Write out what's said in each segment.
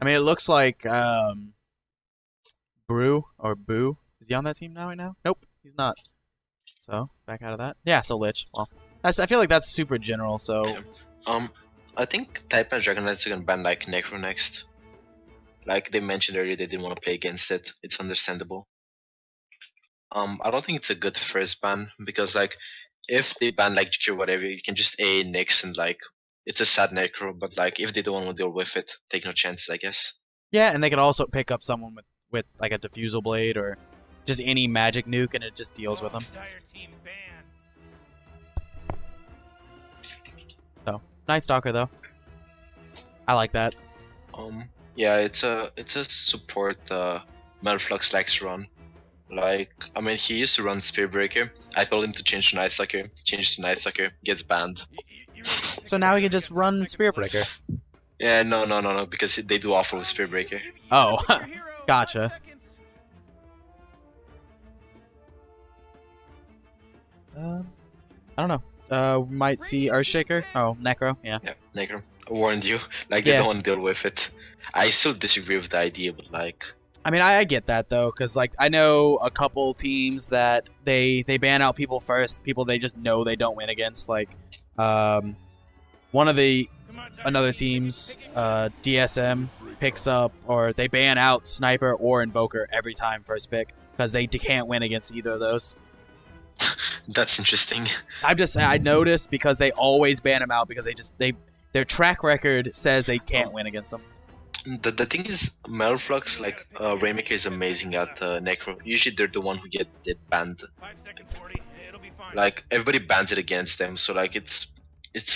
I mean, it looks like Brew or Boo. Is he on that team now? Right now? Nope, he's not. So back out of that. Yeah, so Lich. Well, I feel like that's super general. So Yeah. Um, I think Type and Dragon Knights are gonna ban like Necro next. Like they mentioned earlier, they didn't want to play against it. It's understandable. I don't think it's a good first ban because like if they ban like GQ or whatever, you can just A Nyx and like it's a sad Necro. But like if they don't want to deal with it, take no chances, I guess. yeah, and they could also pick up someone with like a diffusal blade or just any magic nuke, and it just deals with them. So nice Stalker though. I like that. Yeah, it's a support Melflux likes run. Like, I mean, he used to run Spearbreaker. I told him to change to Night Sucker. Changes to Night Sucker, gets banned. So now we can just run Spearbreaker. Yeah, no, because they do offer with Spearbreaker. Oh, gotcha. I don't know. Might see Earthshaker. Oh, Necro. Yeah. Yeah, Necro. I warned you. Like, they Yeah. don't want to deal with it. I still disagree with the idea, but like... I mean, I get that though, because like I know a couple teams that they ban out people first, people they just know they don't win against. Like, one of the another team's DSM picks up or they ban out Sniper or Invoker every time first pick because they can't win against either of those. That's interesting. I noticed because they always ban them out because their track record says they can't win against them. The thing is, Melflux, like, Rainmaker is amazing at Necro. Usually they're the one who get banned. Like, everybody bans it against them, so like it's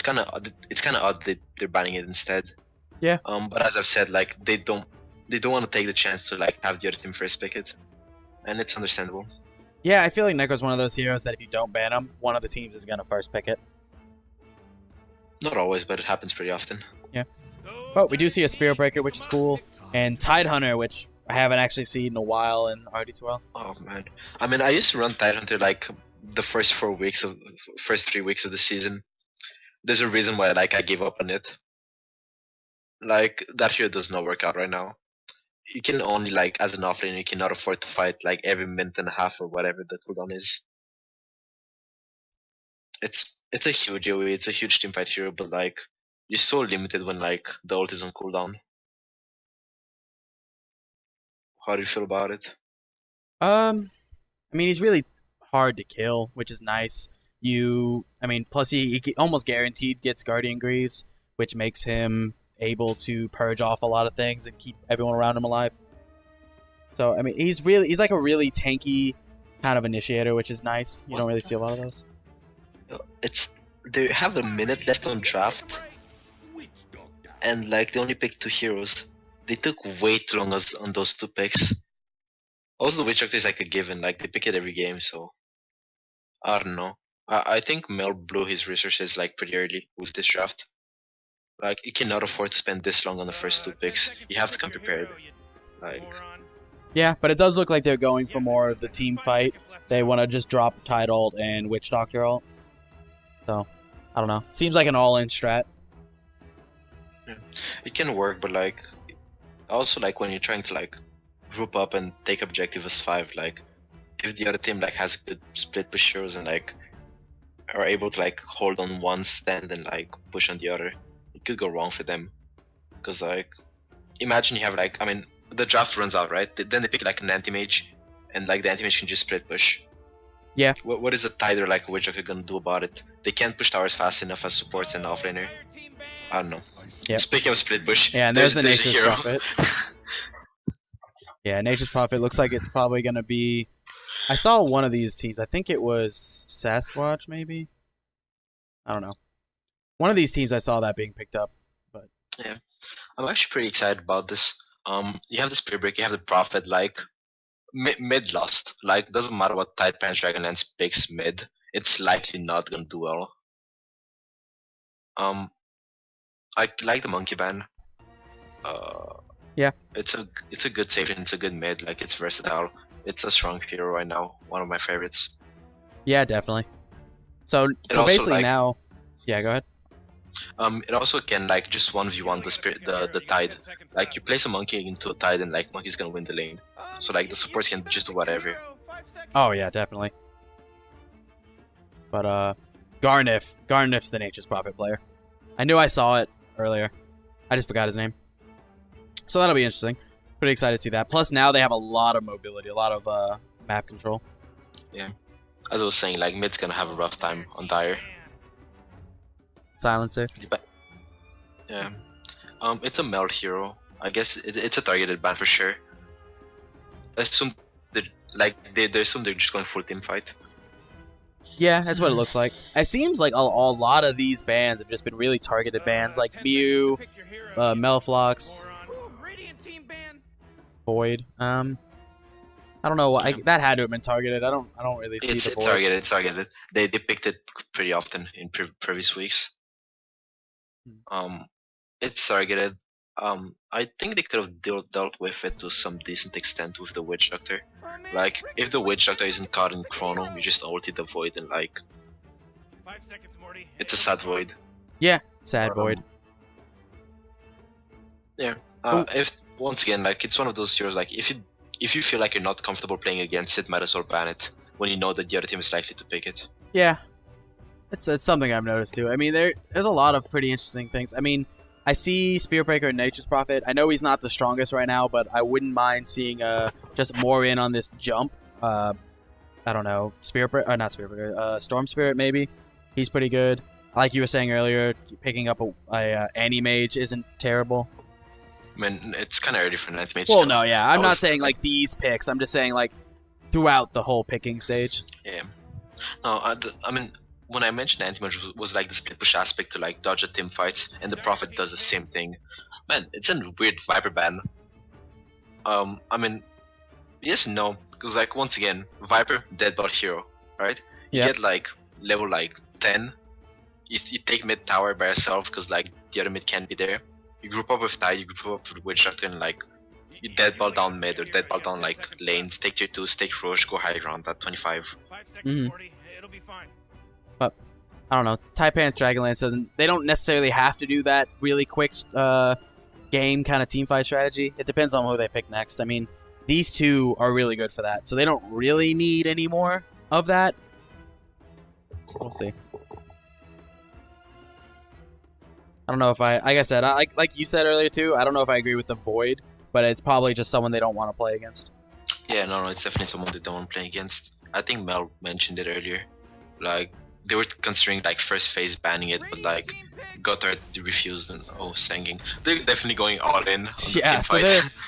kind of odd that they're banning it instead. Yeah. But as I've said, like they don't want to take the chance to like have the other team first pick it, and it's understandable. Yeah, I feel like Necro's one of those heroes that if you don't ban him, one of the teams is gonna first pick it. Not always, but it happens pretty often. Yeah. But we do see a Spearbreaker, which is cool, and Tidehunter, which I haven't actually seen in a while in RD12. Oh man, I mean, I used to run Tidehunter like the first 3 weeks of the season. There's a reason why like I gave up on it. Like that hero does not work out right now. You can only like as an offlane you cannot afford to fight like every minute and a half or whatever the cooldown is. It's a huge AoE, it's a huge teamfight hero, but like you're so limited when like the ult is on cooldown. How do you feel about it? I mean, he's really hard to kill, which is nice. Plus he almost guaranteed gets Guardian Greaves, which makes him able to purge off a lot of things and keep everyone around him alive. So, I mean, he's like a really tanky kind of initiator, which is nice. You don't really see a lot of those. They have a minute left on draft, and like they only picked 2 heroes. They took way too long on those 2 picks. Also, the Witch Doctor is like a given. Like they pick it every game, so I don't know. I think Mel blew his resources like pretty early with this draft. Like you cannot afford to spend this long on the first 2 picks. You have to come prepared. Like. Yeah, but it does look like they're going for more of the team fight. They want to just drop Tide ult and Witch Doctor ult. So, I don't know. Seems like an all-in strat. Yeah. It can work, but like, also like when you're trying to like group up and take objective as 5, like if the other team like has good split pushers and like are able to like hold on one stand and like push on the other, it could go wrong for them. Because like, imagine you have like, I mean, the draft runs out, right? Then they pick like an anti-mage, and like the anti-mage can just split push. Yeah. What is a Tide or like a Witch Doctor gonna do about it? They can't push towers fast enough as supports and offlaner. I don't know. Yep. Speaking of split push, yeah, and there's the Nature's Prophet. Yeah, Nature's Prophet looks like it's probably gonna be. I saw one of these teams. I think it was Sasquatch, maybe. I don't know. One of these teams I saw that being picked up, but yeah, I'm actually pretty excited about this. You have the Spearbreak, you have the Prophet, like mid lost. Like doesn't matter what Tide Pants Dragonlance picks mid, it's likely not gonna do well. I like the Monkey ban. Yeah, it's a good save and it's a good mid. Like it's versatile. It's a strong hero right now. One of my favorites. Yeah, definitely. So also, basically like, now, yeah, go ahead. It also can like just 1v1 the spirit, the tide. Like you place a monkey into a tide, and like monkey's gonna win the lane. So like the supports can just do whatever. Oh yeah, definitely. But Garniff's the Nature's Prophet player. I knew I saw it earlier. I just forgot his name. So that'll be interesting. Pretty excited to see that. Plus now they have a lot of mobility, a lot of map control. Yeah. As I was saying, like mid's gonna have a rough time on Dire. Silencer. Yeah. It's a meld hero. I guess it's a targeted ban for sure. I assume they assume they're just going full team fight. Yeah, that's what it looks like. It seems like a lot of these bans have just been really targeted bans, like Mew, Melflox, Void. I don't know why that had to have been targeted. I don't really see the Void. It's targeted. They picked it pretty often in previous weeks. It's targeted. I think they could have dealt with it to some decent extent with the Witch Doctor. Like, if the Witch Doctor isn't caught in Chrono, you just ulti the Void and like... 5 seconds, Morty. It's a sad Void. Yeah, sad Void. Yeah. If once again, like, it's one of those heroes, like, if you feel like you're not comfortable playing against it, might as well ban it, when you know that the other team is likely to pick it. Yeah. It's something I've noticed too. I mean, there's a lot of pretty interesting things. I mean, I see Spearbreaker and Nature's Prophet. I know he's not the strongest right now, but I wouldn't mind seeing just more in on this jump. I don't know, not Spearbreaker, Storm Spirit maybe. He's pretty good. Like you were saying earlier, picking up a Anti-Mage isn't terrible. I mean, it's kind of early for an Anti-Mage. Well, no, yeah. I'm not saying like these picks. I'm just saying like throughout the whole picking stage. Yeah. No, I mean, when I mentioned Anti-Mage was like the split push aspect to like dodge at team fights, and the Prophet does the same thing. Man, it's a weird Viper ban. I mean, yes and no, because like once again, Viper deadbot hero, right? You get like level like 10. You take mid tower by yourself because like the other mid can't be there. You group up with Tide, you group up with Witch Doctor, and like you deadball down mid or deadball down like lanes, take tier 2, take Roche, go high ground at 25. 5 seconds, Morty. It'll be fine. But I don't know. Taipans Dragonlance doesn't. They don't necessarily have to do that really quick game kind of teamfight strategy. It depends on who they pick next. I mean, these two are really good for that, so they don't really need any more of that. We'll see. I don't know if like I said, like you said earlier too. I don't know if I agree with the Void, but it's probably just someone they don't want to play against. Yeah, no, it's definitely someone they don't want to play against. I think Mel mentioned it earlier. Like, they were considering like first phase banning it, but like Gotthard refused and singing. They're definitely going all in. Yeah, so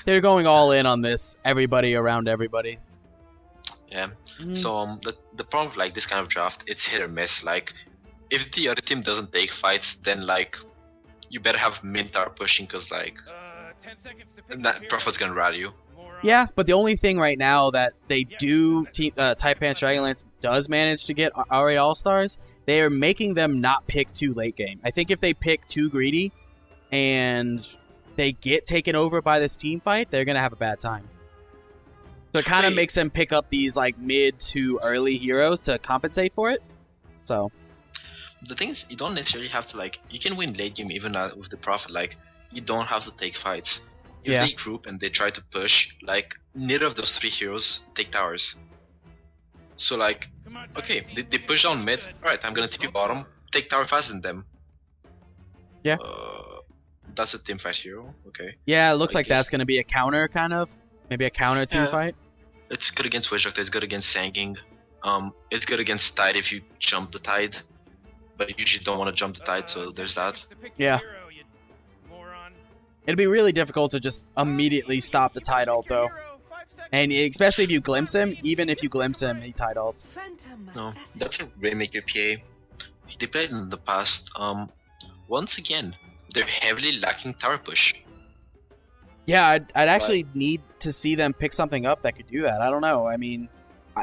they're going all in on this. Everybody around everybody. Yeah. So the problem with like this kind of draft, it's hit or miss. Like, if the other team doesn't take fights, then like you better have Mintar pushing, because like 10 seconds to pick that Prophet's gonna rally you. Yeah, but the only thing right now that they do, Taipans Dragonlance does manage to get RA Allstars, they are making them not pick too late game. I think if they pick too greedy and they get taken over by this team fight, they're going to have a bad time. So it kind of makes them pick up these like mid to early heroes to compensate for it. So the thing is, you don't necessarily have to like, you can win late game even with the Prophet. Like, you don't have to take fights. If they group and they try to push, like, neither of those three heroes take towers. So like, okay, they push down mid, alright, I'm gonna TP bottom, take tower faster than them. Yeah. That's a team fight hero, okay. Yeah, it looks like that's gonna be a counter, kind of. Maybe a counter team fight. It's good against Witch Doctor, it's good against Sanging. It's good against Tide if you jump the Tide. But you usually don't want to jump the Tide, so there's that. Yeah. It'd be really difficult to just immediately stop the Tide ult, though. And especially if you glimpse him, even if you glimpse him, he Tide ults. No, that's a Rainmaker PA. They played in the past. Once again, they're heavily lacking tower push. Yeah, I'd actually need to see them pick something up that could do that. I don't know. I mean,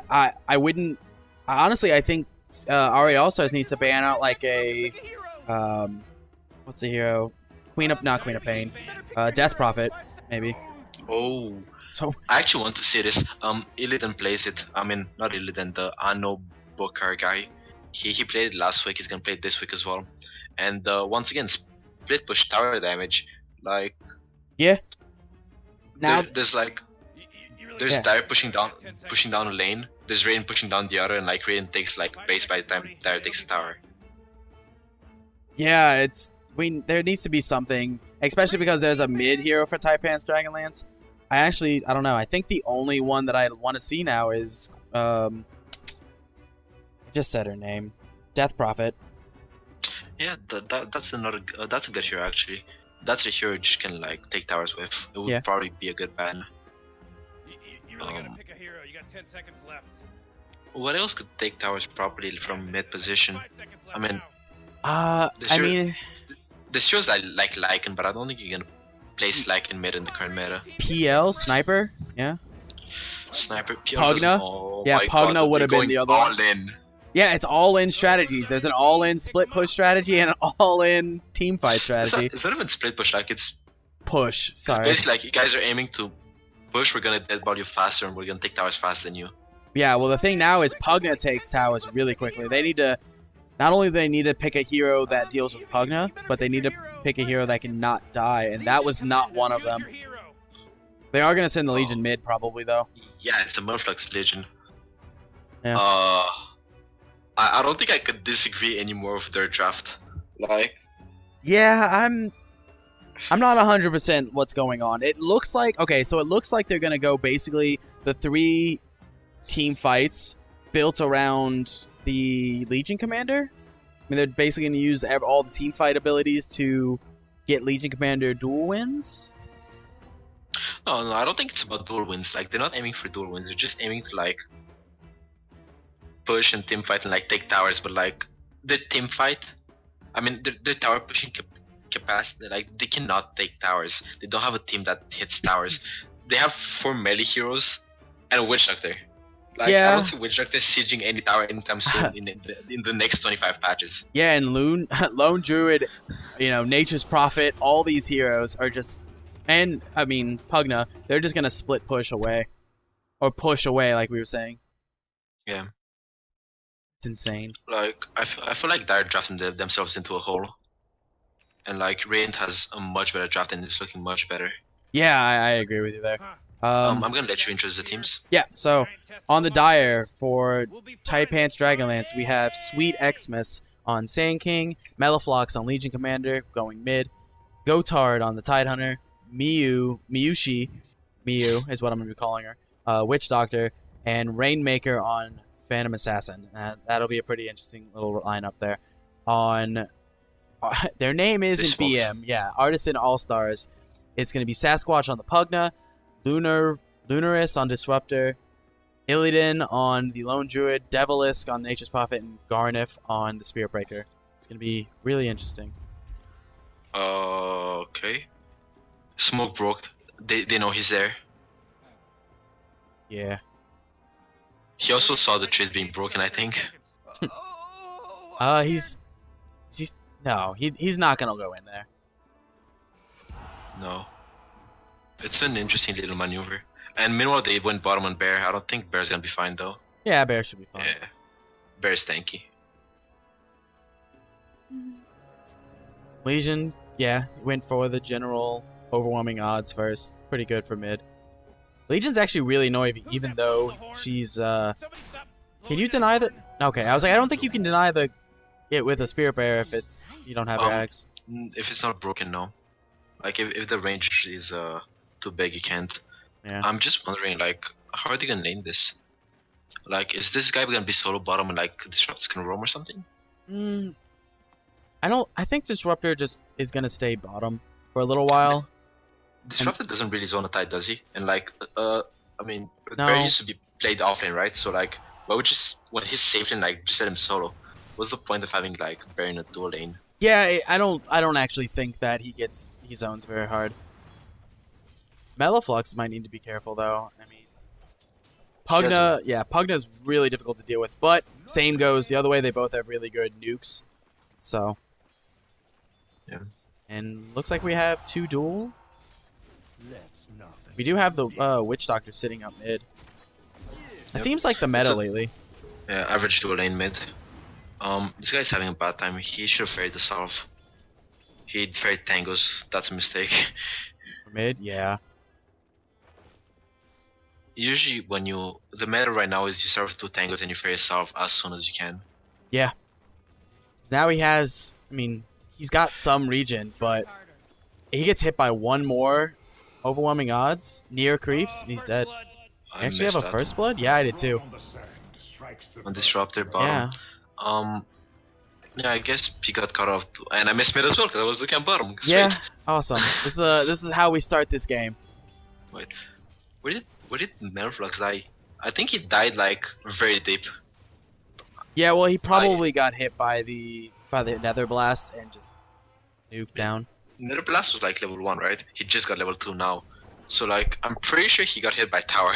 I wouldn't... Honestly, I think RA Allstars needs to ban out like a... what's the hero? Not Queen of Pain. Death Prophet, maybe. Oh. So I actually want to see this. Illidan plays it. I mean, not Illidan, the Anno Bokar guy. He played it last week. He's gonna play it this week as well. And once again, split push tower damage. Like Now, there's like You really there's got Dire it. pushing down a lane. There's Rain pushing down the other, and like Rain takes like base by the time Dire takes the tower. yeah, there needs to be something, especially because there's a mid hero for Taipan's Dragonlance. I don't know. I think the only one that I want to see now is I just said her name, Death Prophet. Yeah, that's another that's a good hero actually. That's a hero you just can like take towers with. It would Yeah. probably be a good ban. You really gotta pick a hero. You got 10 seconds left. What else could take towers properly from mid position? 5 seconds left I mean, now. I mean, The heroes I like Lycan, but I don't think you're gonna place Lycan mid in the current meta. PL Sniper. Yeah. Sniper, PL Pugna? doesn't- oh Yeah, my Pugna God, would they're have been going the other all one. in. Yeah, it's all-in strategies. There's an all-in split push strategy and an all-in team fight strategy. It's not even split push. Like it's Push. Sorry. basically like you guys are aiming to push. We're gonna deadball you faster, and we're gonna take towers faster than you. Yeah, well, the thing now is Pugna takes towers really quickly. They need to... Not only do they need to pick a hero that deals with Pugna, but they need to pick a hero that can not die, and that was not one of them. They are going to send the Legion mid, probably, though. Yeah, it's a Murflux Legion. Yeah. I don't think I could disagree anymore with their draft. Like, Yeah, I'm not 100% what's going on. It looks like... Okay, so it looks like they're going to go basically the 3 team fights built around the Legion Commander. I mean, they're basically going to use all the team fight abilities to get Legion Commander dual wins. no, I don't think it's about dual wins. Like, they're not aiming for dual wins. They're just aiming to like push and team fight and like take towers. But like, the team fight, I mean, the tower pushing capacity, like they cannot take towers. They don't have a team that hits towers. They have 4 melee heroes and a Witch Doctor. Like, Yeah. I don't see Witch Doctor sieging any tower anytime soon in the next 25 patches. Yeah, and Lone Druid, Nature's Prophet, all these heroes are just... And, I mean, Pugna, they're just going to split push away. Or push away, like we were saying. Yeah. It's insane. Like, I feel like they're drafting themselves into a hole. And like, Radiant has a much better draft and it's looking much better. Yeah, I agree with you there. I'm gonna let you introduce the teams. Yeah, so on the Dire for Taipan's Dragonlance, we have Sweet Xmas on Sand King, Meliflox on Legion Commander going mid, Gotard on the Tidehunter, Miyushi is what I'm going to be calling her, Witch Doctor, and Rainmaker on Phantom Assassin. That'll be a pretty interesting little lineup there. On their name isn't BM, yeah, Artisan Allstars. It's going to be Sasquatch on the Pugna, Lunaris on Disruptor, Illidan on the Lone Druid, Devilisk on Nature's Prophet, and Garnif on the Spirit Breaker. It's going to be really interesting. Okay. Smoke broke. They know he's there. Yeah. He also saw the trees being broken, I think. He's not going to go in there. No. It's an interesting little maneuver. And meanwhile, they went bottom on Bear. I don't think Bear's gonna be fine though. Yeah, Bear should be fine. Yeah. Bear's tanky. Legion, yeah, went for the general overwhelming odds first. Pretty good for mid. Legion's actually really annoying, even though she's, Can you deny that? Okay, I was like, I don't think you can deny it with a Spirit Bear if you don't have your axe. If it's not broken, no. Like, if the range is too big, you can't. Yeah. I'm just wondering, like, how are they gonna lane this? Like, is this guy gonna be solo bottom and, like, Disruptor's gonna roam or something? I think Disruptor just is gonna stay bottom for a little while. Disruptor doesn't really zone a tight, does he? And, like, I mean, No. Bear used to be played offlane, right? So, like, why would just, when he's safe lane, like, just let him solo? What's the point of having, like, Bear in a dual lane? Yeah, I don't actually think that he zones very hard. Meliflux might need to be careful though. I mean, Pugna's really difficult to deal with, but same goes the other way. They both have really good nukes, so. Yeah. And looks like we have 2 duel. We do have the Witch Doctor sitting up mid. It seems like the meta lately. Yeah, average dual lane mid. This guy's having a bad time. He should have ferried the south. He ferried tangos. That's a mistake. Mid, yeah. Usually, when the meta right now is you serve 2 tangos and you ferry south as soon as you can. Yeah. Now he has, I mean, he's got some regen, but he gets hit by one more overwhelming odds near creeps, and he's dead. I You actually have missed a that. first blood? Yeah, I did too. On disruptor bottom. Yeah. Yeah, I guess he got cut off, and I missed mid as well because I was looking at bottom. Sweet. Yeah. Awesome. This is how we start this game. Wait, where did Melflux die? I think he died like very deep. Yeah, well, he probably got hit by the Nether Blast and just nuked down. Nether Blast was like level 1, right? He just got level 2 now. So like, I'm pretty sure he got hit by tower.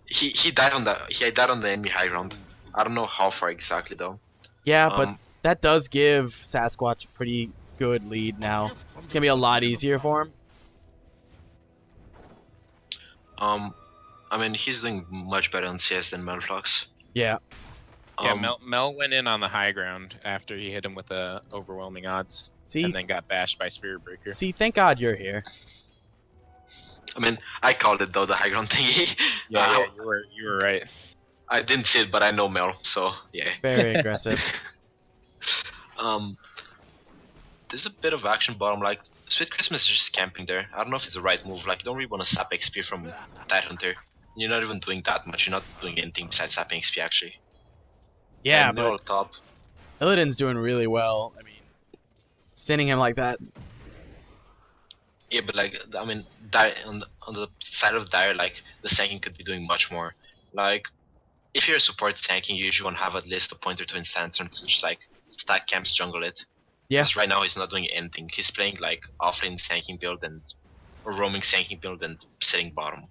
he died on the enemy high ground. I don't know how far exactly though. Yeah, but that does give Sasquatch a pretty good lead now. It's gonna be a lot easier for him. I mean, he's doing much better on CS than Melflux. Yeah. Yeah, Mel went in on the high ground after he hit him with overwhelming odds, See, and then got bashed by Spirit Breaker. see, thank God you're here. I mean, I called it though, the high ground thingy. Yeah, you were right. I didn't see it, but I know Mel, so yeah. Very aggressive. There's a bit of action bottom, like, Sweet Christmas is just camping there. I don't know if it's the right move, like, you don't really want to sap XP from Tidehunter. You're not even doing that much, you're not doing anything besides sapping XP actually. Yeah, and but on top. Illidan's doing really well. I mean, sending him like that. Yeah, but like, I mean, Dire, on the side of Dire, like, the Sanking could be doing much more. Like, if you're a support Sanking, you usually want to have at least a point or two in Sandstorm to just like, stack camps, jungle it. Yeah. Because right now he's not doing anything. He's playing like offlane Sanking build or roaming Sanking build and sitting bottom.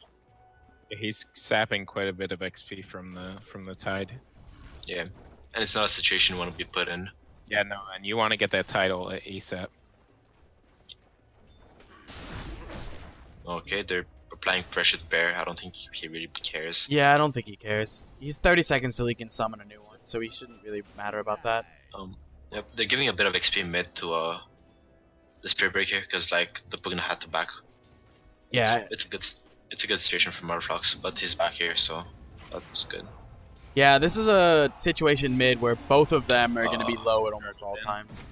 He's sapping quite a bit of XP from the Tide. Yeah, and it's not a situation you want to be put in. Yeah, no, and you want to get that title at ASAP. Okay, they're applying pressure to Bear. I don't think he really cares. Yeah, I don't think he cares. He's 30 seconds till he can summon a new one, so he shouldn't really matter about that. Yep, they're giving a bit of XP mid to the Spirit Breaker because like the Pugna had to back. Yeah. It's a good situation for Murflux, but he's back here, so that's good. Yeah, this is a situation mid where both of them are going to be low at almost all times.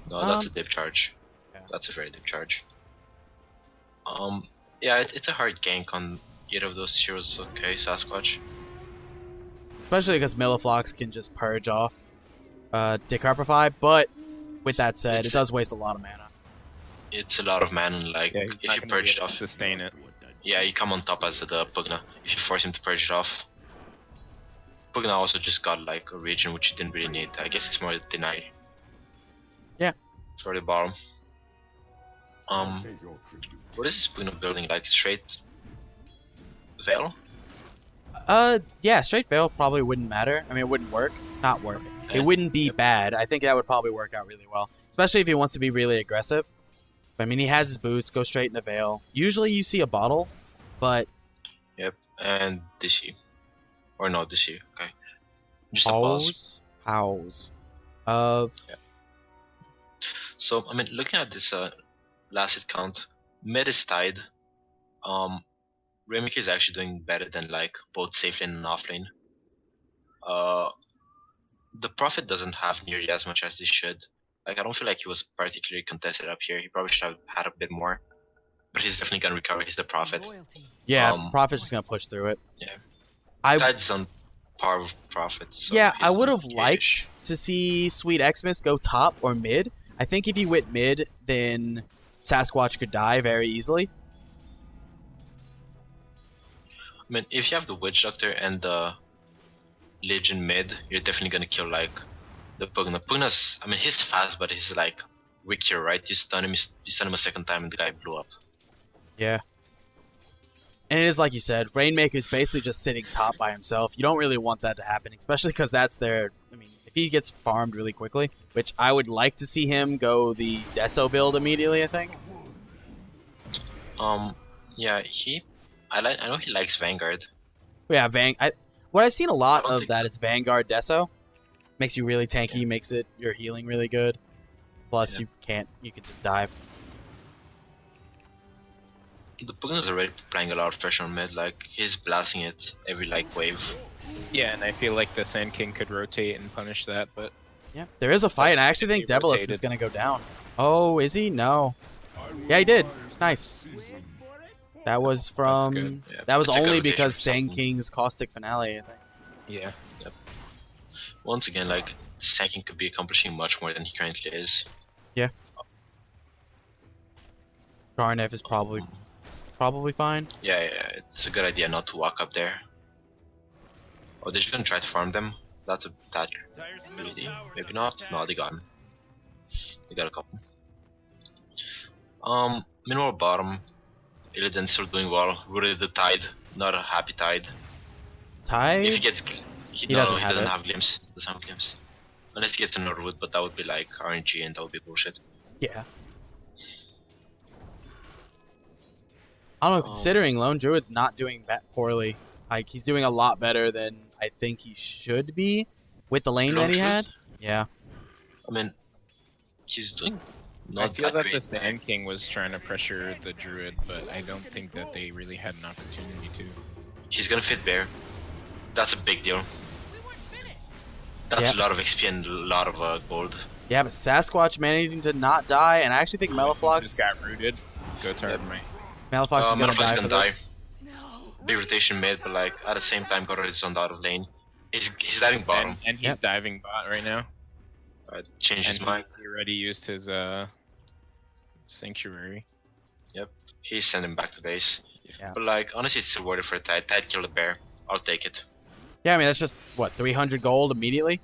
No, that's a dip charge. Yeah. That's a very dip charge. Yeah, it's a hard gank on either of those heroes. Okay, Sasquatch. Especially because Milliflox can just purge off Decarpify, but with that said, it does waste a lot of mana. It's a lot of mana, and like, Yeah, he's if not you gonna be purge it able to off, sustain it. yeah, you come on top as the Pugna. If you force him to purge it off. Pugna also just got like a region which he didn't really need. I guess it's more deny. Yeah. For the bottom. What is this Pugna building, like straight Veil? Yeah, straight Veil probably wouldn't matter. I mean, it wouldn't work. Not work. It Yeah. wouldn't be bad. I think that would probably work out really well. Especially if he wants to be really aggressive. I mean, he has his boots, go straight into Veil. Usually you see a bottle, but... Yep, and Dishy. Or no, Dishy, okay. Just a pause. Pause. Yeah. So, I mean, looking at this last hit count, mid is tied. Remake is actually doing better than like both safe lane and off lane. The Prophet doesn't have nearly as much as he should. Like, I don't feel like he was particularly contested up here. He probably should have had a bit more. But he's definitely gonna recover. He's the Prophet. Yeah, Prophet's just going to push through it. Yeah. I Tide's on par with Prophet. So Yeah, he's I would have okay-ish. liked to see Sweet Xmas go top or mid. I think if he went mid, then Sasquatch could die very easily. I mean, if you have the Witch Doctor and the Legion mid, you're definitely gonna kill like the Pugna. Pugna's, I mean, he's fast, but he's like weaker, right? You stun him a second time, and the guy blew up. Yeah. And it is like you said, Rainmaker's basically just sitting top by himself. You don't really want that to happen, especially because that's their... I mean, if he gets farmed really quickly, which I would like to see him go the Deso build immediately, I think. Yeah, I know he likes Vanguard. Yeah, What I've seen a lot I don't of think- that is Vanguard Deso. Makes you really tanky, makes it your healing really good. Plus, Yeah. you can just dive. The Pugn's already applying a lot of pressure on mid, like he's blasting it every like wave. Yeah, and I feel like the Sand King could rotate and punish that, but Yeah, there is a fight, and I actually think He Debelis is rotated. going to go down. Oh, is he? No. Yeah, he did. Nice. That was from... good. Yeah, That was it's a good only rotation because or Sand something. King's Caustic Finale, I think. yeah. Once again, like Sacking could be accomplishing much more than he currently is. Garnev is probably fine. Yeah, it's a good idea not to walk up there. Oh, they're just gonna try to farm them. That Dyer's middle really? tower's Maybe under not. attack. No, they got him. They got a couple. Meanwhile, bottom, Illidan's still doing well. Really, the Tide, not a happy Tide. If he Tide? gets, He no, doesn't he have doesn't it. have glimpse. Doesn't have glimpse. Unless he gets another wood, but that would be like RNG and that would be bullshit. Yeah. I don't know, considering Lone Druid's not doing that poorly. Like, he's doing a lot better than I think he should be with the lane Lone that he Druid? had. Yeah. I mean, he's doing I not feel that great. the Sand King was trying to pressure the Druid, but I don't think that they really had an opportunity to. He's gonna fit Bear. That's a big deal. That's Yeah. a lot of XP and a lot of gold. Yeah, but Sasquatch managing to not die, and I actually think Just Melliflox got rooted. Go Tard might. is gonna Melliflox die gonna for die. this. Big rotation mid, but like at the same time, Gorod is on the out of lane. He's diving bottom. And he's Yep. diving bot right now. Changed his And mind. he already used his Sanctuary. He's sending back to base. Yeah. But like honestly, it's still worth it for a Tide. Tide killed a bear. I'll take it. Yeah, I mean, that's just, what, 300 gold immediately?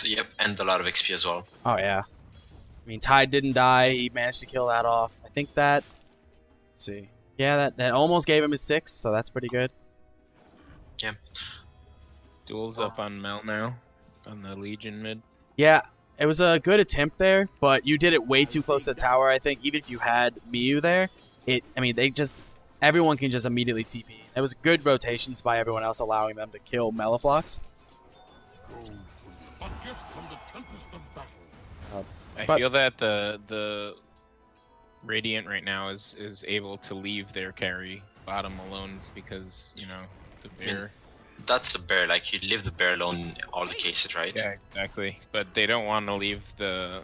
Yep, and a lot of XP as well. Oh, yeah. I mean, Tide didn't die. He managed to kill that off. I think that... Let's see. Yeah, that almost gave him his 6, so that's pretty good. Duel's up on Mel now. On the Legion mid. Yeah, it was a good attempt there, but you did it way too close to the tower, I think. Even if you had Miyu there, everyone can just immediately TP. It was good rotations by everyone else, allowing them to kill Melliflox. I But- feel that the Radiant right now is able to leave their carry bottom alone because, you know, the bear. That's the bear. Like you leave the bear alone in all the cases, right? Yeah, exactly. But they don't want to leave the.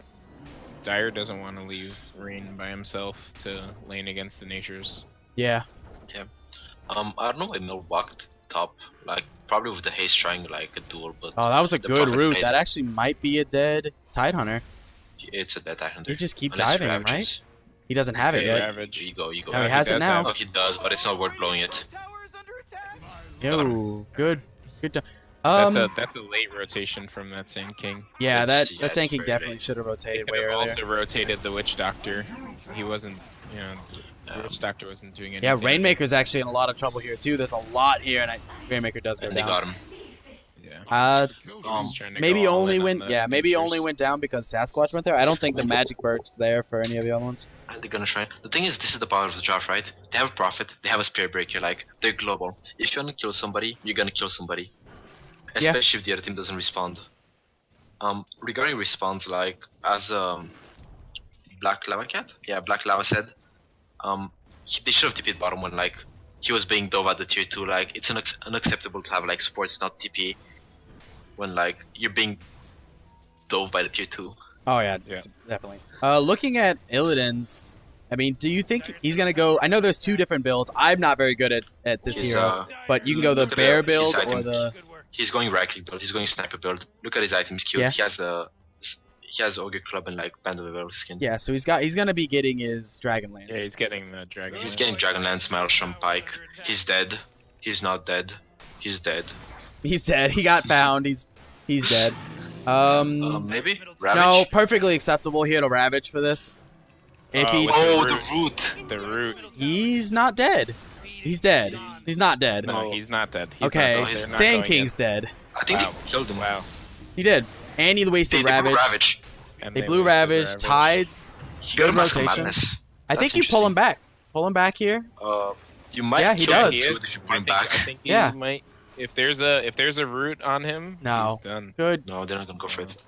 Dyer doesn't want to leave Rain by himself to lane against the Natures. Yeah. I don't know why Mill walked top. Like probably with the haste trying like a duel, but Oh, that was a The good Prophet route. made That it. actually might be a dead Tidehunter. it's a dead hunter. You just keep Unless he diving him, right? ravages. He doesn't have it Okay, yet. Ravage. You go. No, he has it does now. have Oh, he does, but it's not worth blowing it. Tower is under attack. Yo, good job. That's a late rotation from that Sand King. Yeah, It's- that it's Sand King very definitely late. should have They rotated could way have earlier. also rotated the Witch Doctor. He wasn't, you know, the Witch Doctor wasn't doing anything. Yeah, Rainmaker's actually in a lot of trouble here too. There's a lot here, and Rainmaker does go And they down. got him. Yeah. Um, Trying to Maybe go all only in on went the yeah, maybe Natures. only went down because Sasquatch went there. I don't think the Magic Bird's there for any of the other ones. and they're gonna try. The thing is, this is the power of the draft, right? They have a Prophet, they have a Spirit Breaker, like, they're global. If you wanna kill somebody, you're gonna kill somebody. Yeah. Especially if the other team doesn't respond. Regarding response, like, as Black Lava Cat? Yeah, Black Lava said, they should have TP'd bottom when, like, he was being dove at the tier 2, like, it's unacceptable to have, like, supports not TP when, like, you're being dove by the tier 2. Oh yeah, Yeah. definitely. Looking at Illidan's, I mean, do you think he's gonna go? I know there's two different builds. I'm not very good at this He's, hero, but you can go the look at bear his build or item. the. Good work. He's going Rackley build, he's going Sniper build. Look at his items queued. Yeah. He has Ogre Club and like Band of Evil skin. Yeah, so he's gonna be getting his Dragonlance. Yeah, he's getting the Dragon. He's getting Dragonlance, Maelstrom, Pike. He's dead. He's not dead. He's dead. He's dead. He got found. He's dead. Maybe? Ravage? No, perfectly acceptable here to Ravage for this. If he, with Oh, the the root! The root. he's not dead. He's dead. He's not dead. No, he's not dead. He's Okay, not, he's they're not Sand going King's dead. I think Wow. they killed him. Wow. He did, and he wasted They blew Ravage. Ravage. And They blew wasted Ravage. Tides. He Good got a Master rotation. Madness. I think you pull him back. Pull him back here. You might Yeah, he kill him does. if you put him back. I think he Yeah. might. if there's a root on him, No. he's done. Good. No, they're not gonna go for it.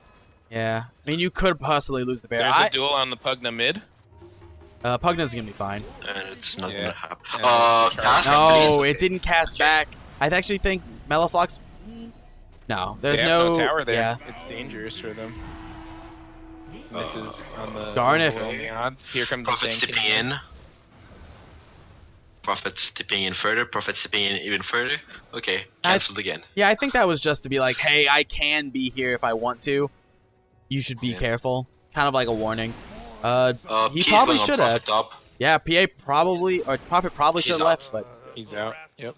Yeah. I mean, you could possibly lose the bear. There's a duel on the Pugna mid. Pugna's gonna be fine. And it's not Yeah. gonna happen. And it's a Cast, No, please. it didn't cast back. I actually think Melliflox. No, there's They have no tower there. Yeah. It's dangerous for them. This is on the Darn if- overwhelming odds. Here comes the Prophet's Zankin. tipping in. Prophet's tipping in further. Prophet's tipping in even further. Okay, cancelled again. Yeah, I think that was just to be like, hey, I can be here if I want to. You should be Yeah. careful. Kind of like a warning. He P's probably going on should have. Prophet top. Yeah, PA probably, or Prophet probably He's should have out. left, but He's out. Yep.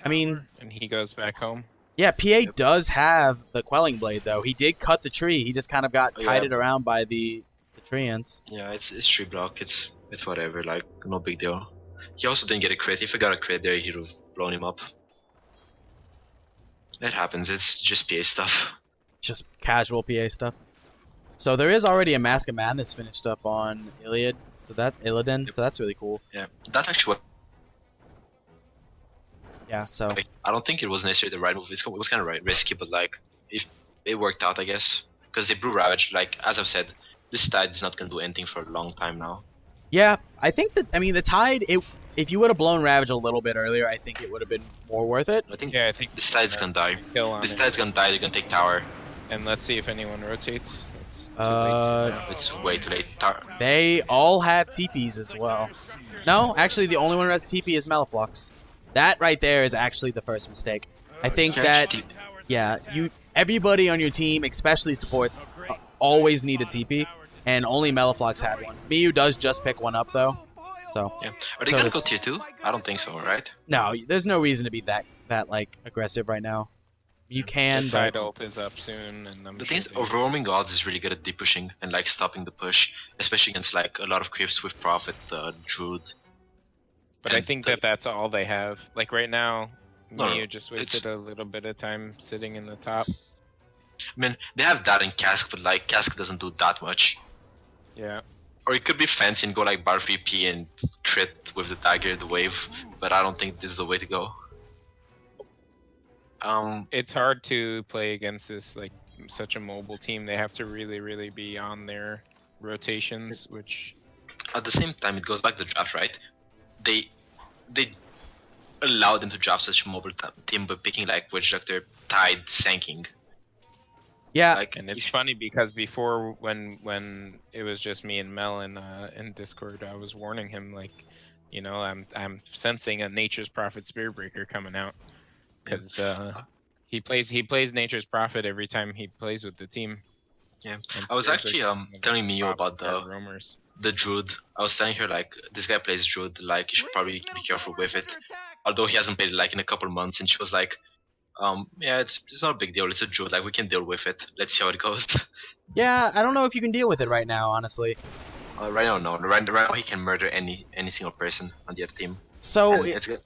I mean, And he goes back home. yeah, PA does have the Quelling Blade though. He did cut the tree. He just kind of got Oh, yeah. kited around by the treants. Yeah, it's tree block. It's whatever. Like no big deal. He also didn't get a crit. If he got a crit there, he'd have blown him up. That happens. It's just PA stuff. Just casual PA stuff. So there is already a Mask of Madness finished up on Iliad, so Illidan, so that's really cool. Yeah, that actually. Yeah, so Like, I don't think it was necessarily the right move. It was kind of risky, but like, if it worked out, I guess, because they brew Ravage. Like as I've said, this tide is not gonna do anything for a long time now. yeah, I think that the Tide. If you would have blown Ravage a little bit earlier, I think it would have been more worth it. I think Yeah, I think this tide's gonna die. kill on This it. tide's gonna die. They're gonna take tower. And let's see if anyone rotates. It's too Uh, late. It's way too late. Tower. They all have TPs as well. No, actually, the only one who has a TP is Melliflox. That right there is actually the first mistake. I think that, yeah, everybody on your team, especially supports, always need a TP, and only Melliflox had one. Miyu does just pick one up though, so Yeah. Are they So gonna go this- tier 2? I don't think so, right? no, there's no reason to be that like aggressive right now. You can, The but tide ult is up soon, and I'm The sure thing is, they- overwhelming gods is really good at deep pushing and like stopping the push, especially against like a lot of creeps with Prophet, Druid. But I and think the- that's all they have. Like right now, No, Miyu no, just wasted a little bit of time sitting in the top. I mean, they have that in Cask, but like Cask doesn't do that much. Yeah. Or it could be fancy and go like bar 3p and crit with the dagger, the wave, but I don't think this is the way to go. It's hard to play against this like such a mobile team. They have to really, really be on their rotations, which At the same time, it goes back to the draft, right? They allowed them to draft such a mobile team by picking like Witch Doctor, Tide, Sanking. yeah, Like, and it's funny because before when it was just me and Mel in Discord, I was warning him like, you know, I'm sensing a Nature's Prophet Spearbreaker coming out because he plays Nature's Prophet every time he plays with the team. Yeah. And I was actually Spearbreaker telling Mio about are roamers. the Druid. I was telling her like this guy plays Druid, like you should probably be careful with it. Although he hasn't played it like in a couple months, and she was like, yeah, it's not a big deal. It's a Druid, like we can deal with it. Let's see how it goes. yeah. I don't know if you can deal with it right now, honestly. Right now, no. Right now he can murder any single person on the other team. So And it's good.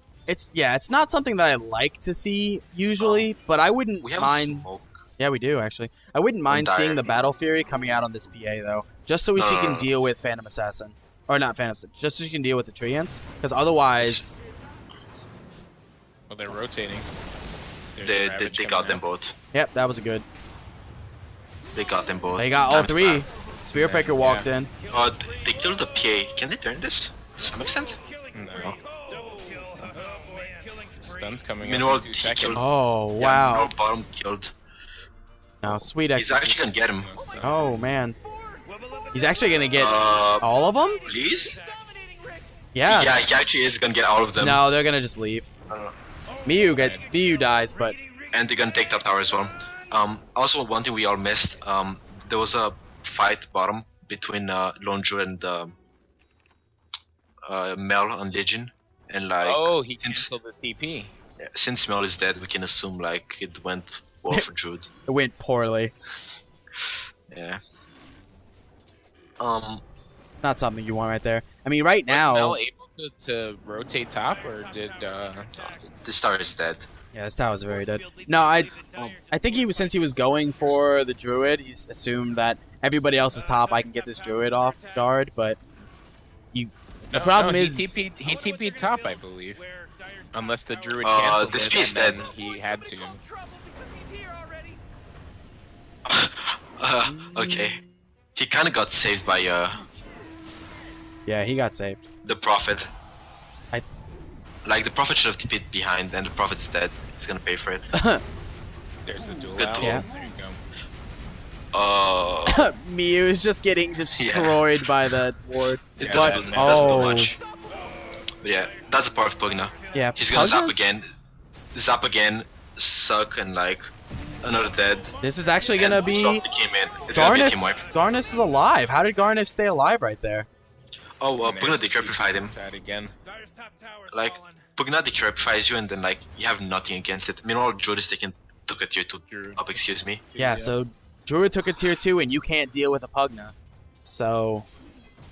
it's not something that I like to see usually, but I wouldn't We have mind. smoke. Yeah, we do actually. I wouldn't mind Dire. seeing the Battle Fury coming out on this PA though, just so she can deal with Phantom Assassin, or not Phantom Assassin, just so she can deal with the Treants, because otherwise, Well, they're rotating. There's They Ravage got coming them out. both. yep, that was a good. They got them both. They got all Time's three. back. Spearbreaker walked in. They killed the PA. Can they turn this? To some extent? No. Stun's coming Meanwhile, up in 2 he seconds. killed- Oh Yeah, wow! no bottom killed. Now sweet He's actually exorcism. gonna get him. No stun. Oh man, he's actually gonna get Uh, all of them. please? Yeah. Yeah, he actually is gonna get all of them. No, they're gonna just leave. Uh, Miyu dies, but and they're gonna take top tower as well. Also, one thing we all missed. There was a fight bottom between Lone Druid and Mel on Legion, and like Oh, he since- canceled the TP. since Mel is dead, we can assume like it went well for Druid. it went poorly. Yeah. It's not something you want right there. I mean, right Was now, Mel able to rotate top, or did The star is dead. yeah, this tower's very dead. No, I think since he was going for the druid, he's assumed that everybody else is top. I can get this druid off guard, but The problem he is he TP'd top, I believe. Where Dyer's Unless the top druid tower- canceled the it speed is and then dead. he had to. Trouble because he's here already. Okay. He kind of got saved by yeah, he got saved. the prophet. I- Like the prophet should have TP'd behind, and the prophet's dead. He's gonna pay for it. There's the duel Good out. pull. Yeah. There you go. Mew is just getting destroyed by that ward. It Yeah, doesn't, that- it doesn't do oh. much. But yeah, that's a part of Pugna. Yeah, He's gonna zap Pugna's- again, suck, and like another dead. This is actually And gonna be Shopty came in. It's gonna be a team wipe. Garnif's is alive. How did Garnif stay alive right there? Oh, And Pugna there's decrepified him. That again. Dyer's top tower's Like, fallen. Pugna decrepifies you, and then like you have nothing against it. Meanwhile, Jude is taking took a tier 2 up. Excuse me. Yeah, so Druid took a tier 2 and you can't deal with a Pugna. So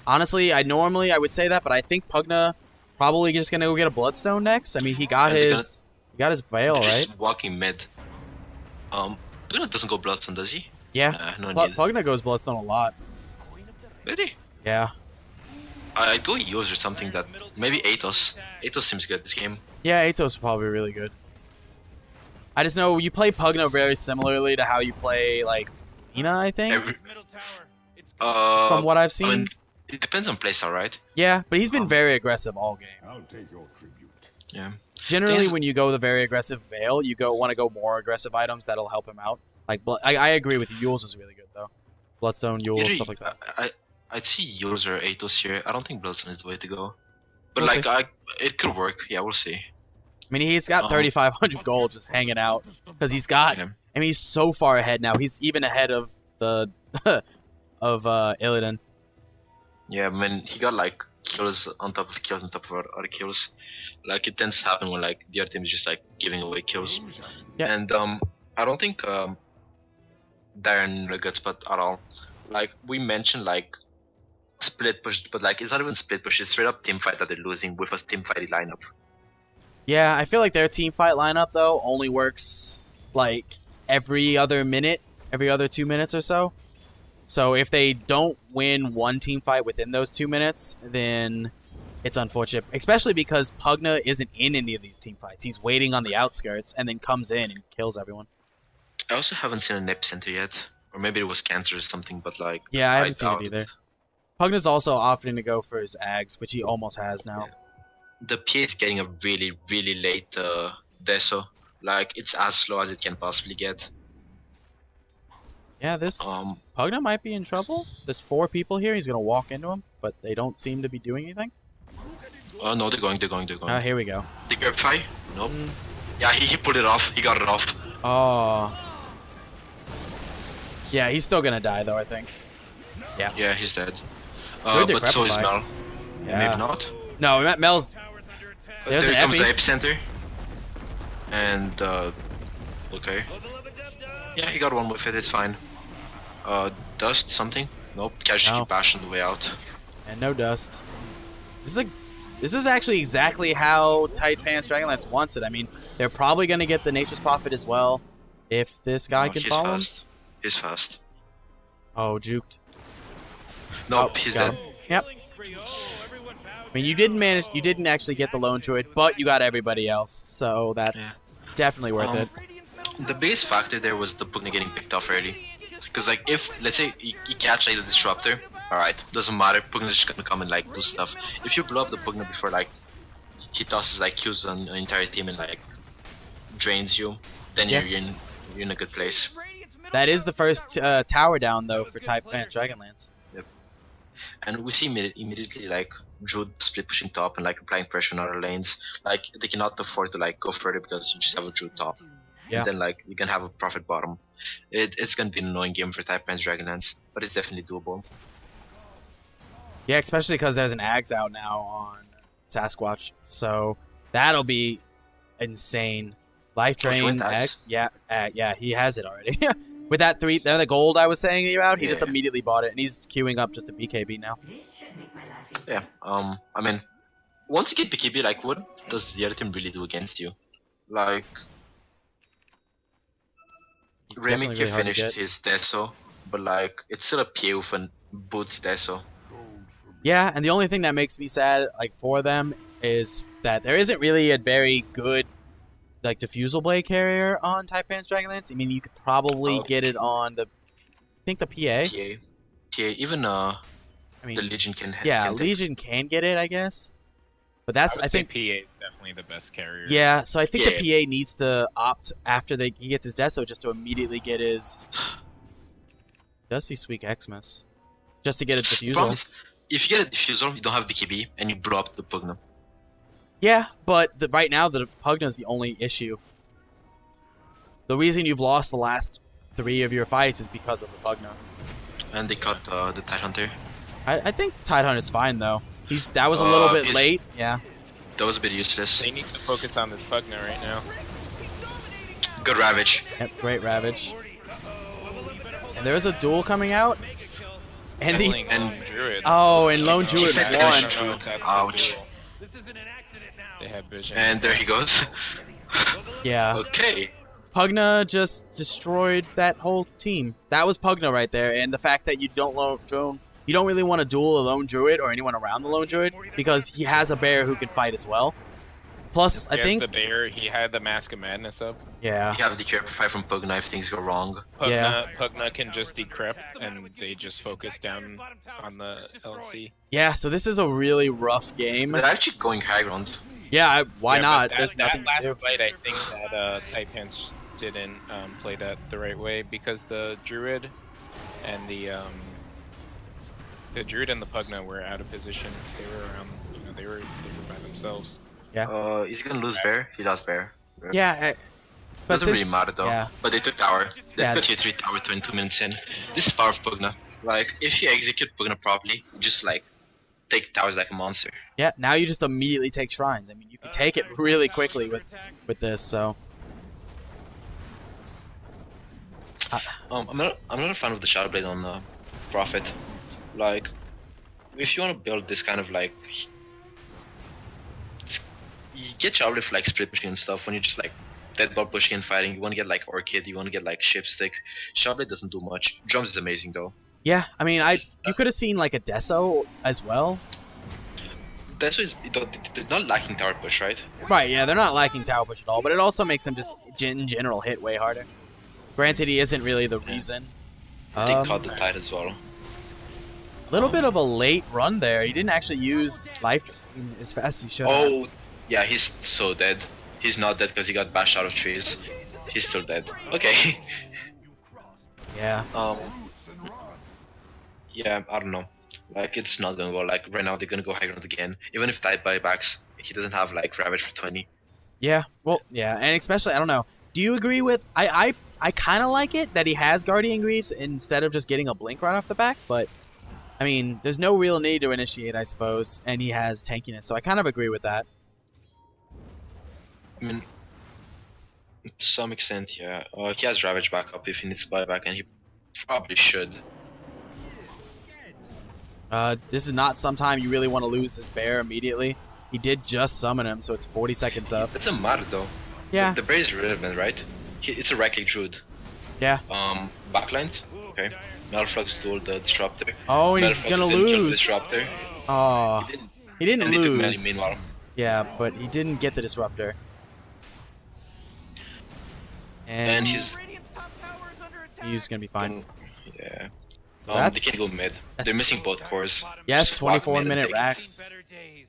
honestly, I would say that, but I think Pugna probably just gonna go get a Bloodstone next. I mean, he got And they're his veil, They're right? just walking mid. Pugna doesn't go Bloodstone, does he? Yeah. No But need. Pugna goes Bloodstone a lot. Really? Yeah. I'd go Eos or something that maybe Athos. Athos seems good this game. Yeah, Atos is probably really good. I just know you play Pugna very similarly to how you play like Ina, I think. Every, Middle tower. It's From what I've seen. I mean, it depends on playstyle, right? Yeah, but he's been very aggressive all game. I'll take your tribute. Yeah. Generally, Yes. when you go the very aggressive Veil, you want to go more aggressive items that'll help him out. Like, I agree with you. Yules is really good though. Bloodstone, Yules, Usually, stuff like that. I'd see Eos or Athos here. I don't think Bloodstone is the way to go. But We'll like, it could work. Yeah, we'll see. I mean, he's got 3,500 gold just hanging out because he's got. Yeah. I mean, he's so far ahead now. He's even ahead of the of Illidan. Yeah, when he got like kills on top of kills on top of other kills, like it tends to happen when like the other team is just like giving away kills. Yeah. And I don't think Darren regrets but at all. Like we mentioned like split push, but like it's not even split push. It's straight up team fight that they're losing with a team fighty lineup. Yeah, I feel like their team fight lineup though only works like every other minute, every other 2 minutes or so. So if they don't win one team fight within those 2 minutes, then it's unfortunate. Especially because Pugna isn't in any of these team fights. He's waiting on the outskirts and then comes in and kills everyone. I also haven't seen an epicenter yet, or maybe it was cancer or something. But like, Yeah, I haven't seen doubt it either. Pugna's also opting to go for his Ags, which he almost has now. Yeah. The PA is getting a really, really late Deso. Like, it's as slow as it can possibly get. Yeah, this Pugna might be in trouble. There's 4 people here. He's gonna walk into him, but they don't seem to be doing anything. Oh no, they're going. Ah, here we go. The grab fight? Nope. Yeah, he pulled it off. He got it off. Oh. Yeah, he's still gonna die though, I think. Yeah, he's dead. Good But so is decrepify. Mel. Yeah. Maybe not. No, Mel's. tower's under attack. There's there an comes the epi. epicenter. And okay. Yeah, he got one with it. It's fine. Dust something? Nope. Casually No. bashing the way out. And no dust. This is actually exactly how Tight Pants Dragonlance wants it. I mean, they're probably gonna get the Nature's Prophet as well, if this guy No, can he's follow him. fast. He's fast. Oh, juked. Nope, Oh, he's got dead. him. Yep. Killing spree. Oh, everyone bow I mean, you didn't actually get the lone druid, but you got everybody else, so that's definitely worth it. Radiant's middle The biggest factor there was the Pugna getting picked off early. Because like if let's say you catch like the disruptor, alright, doesn't matter, Pugna's just gonna come and like do stuff. If you blow up the Pugna before like he tosses like Qs on an entire team and like drains you, then Yeah. you're in a good place. Radiant's middle That is the tower's first down. tower down though for Tight Pants Dragonlance. And we see immediately like Jude split pushing top and like applying pressure on other lanes. Like they cannot afford to like go further because you just have a Jude top. Yeah. And then like you can have a Prophet bottom. It's gonna be an annoying game for Type Pants Dragonlance, but it's definitely doable. Yeah, especially because there's an Ags out now on Sasquatch, so that'll be insane. Life Oh, he Drain went Ags, yeah, he has it already. With that the gold I was saying about, he just Yeah. immediately bought it, and he's queuing up just a BKB now. Yeah. I mean, once you get BKB, like, what does the other team really do against you? Like, He's definitely Remik really hard to finished get. his Deso, but like, it's still a PA with a boots Deso. Gold from Yeah, and the only thing that makes me sad, like for them, is that there isn't really a very good, like diffusal blade carrier on Taipan's Dragonlance. I mean, you could probably get it on the, I think the PA. TA, even I the mean, Legion can. yeah, can take- Legion can get it, I guess. But that's, I think, PA is definitely the best carrier. yeah. So I think Yeah. the PA needs to opt after he gets his Deso just to immediately get his. Does he speak Xmas? Just to get a diffusal. Problem is, if you get a diffusal, you don't have BKB, and you blow up the Pugna. Yeah, but right now the Pugna is the only issue. The reason you've lost the last 3 of your fights is because of the Pugna. And they cut the Tidehunter. I think Tidehunt is fine though. That was a little bit he's- late. Yeah. That was a bit useless. They need to focus on this Pugna right now. Good Ravage. Yep, great Ravage. And there's a duel coming out. And the Killing and- Lone Druid. oh, and Lone Druid He said won. there's I don't know if that's the Ouch. duel. This isn't an accident now. They had vision. And there he goes. Yeah. Okay. Pugna just destroyed that whole team. That was Pugna right there, and the fact that you don't really want to duel a Lone Druid or anyone around the Lone Druid because he has a bear who can fight as well. Plus, I He has think, the bear. He had the Mask of Madness up. yeah, You have the Purify from Pugna if things go wrong. Pugna, Yeah. Pugna can just decrypt, and they just focus down on the LC. yeah. So this is a really rough game. They're actually going high ground. Yeah, why Yeah, not? but There's that nothing to last do. fight, I think that Taipans didn't play that the right way because the Druid and the Druid and the Pugna were out of position. They were around, they were by themselves. He's gonna lose Bear. He lost Bear. Yeah, but Doesn't since, really matter though. yeah. But they took tower. They Yeah. put tier 3 tower 22 minutes in. This is power of Pugna. Like, if you execute Pugna properly, you just like take towers like a monster. yeah, now you just immediately take shrines. I mean, you can take it really quickly with this. So I'm not a fan of the Shadow Blade on Prophet. Like, if you want to build this kind of like, you get Shadow Blade for like split pushing and stuff. When you just like deadball pushing and fighting, you want to get like Orchid, you want to get like Shipstick. Shadow Blade doesn't do much. Drums is amazing though. yeah, I mean, you could have seen like a Deso as well. That's why they're not lacking tower push, right? Right, yeah, they're not lacking tower push at all, but it also makes them just in general hit way harder. Granted, he isn't really the reason. They caught the tide as well. Little bit of a late run there. He didn't actually use life drain as fast as he should have. Oh, yeah, he's so dead. He's not dead because he got bashed out of trees. He's still dead. Okay. Yeah. Yeah, I don't know. Like, it's not gonna go. Like, right now they're gonna go high ground again. Even if Tide buybacks, he doesn't have like Ravage for 20. Yeah, well, yeah, and especially, I don't know. Do you agree with... I kind of like it that he has Guardian Greaves instead of just getting a Blink right off the back, but, I mean, there's no real need to initiate, I suppose, and he has tankiness, so I kind of agree with that. I mean, to some extent, yeah. He has Ravage backup if he needs to buyback, and he probably should. This is not some time you really want to lose this bear immediately. He did just summon him, so it's 40 seconds up. It doesn't matter though. Yeah, The bear is relevant, right? It's a Reckley Druid. yeah. Backlined? Okay. Malflux dueled the Disruptor. Oh, and he's Malflux gonna didn't kill the lose. Disruptor. Oh, he didn't And they took Melly lose. meanwhile. Yeah, but he didn't get the Disruptor. And And he's... Radiant's top tower is under attack. he's gonna be fine. Yeah. So They that's- can't go mid. that's They're missing both cores. Yes, Just walk 24 mid and minute take it. racks. Better days.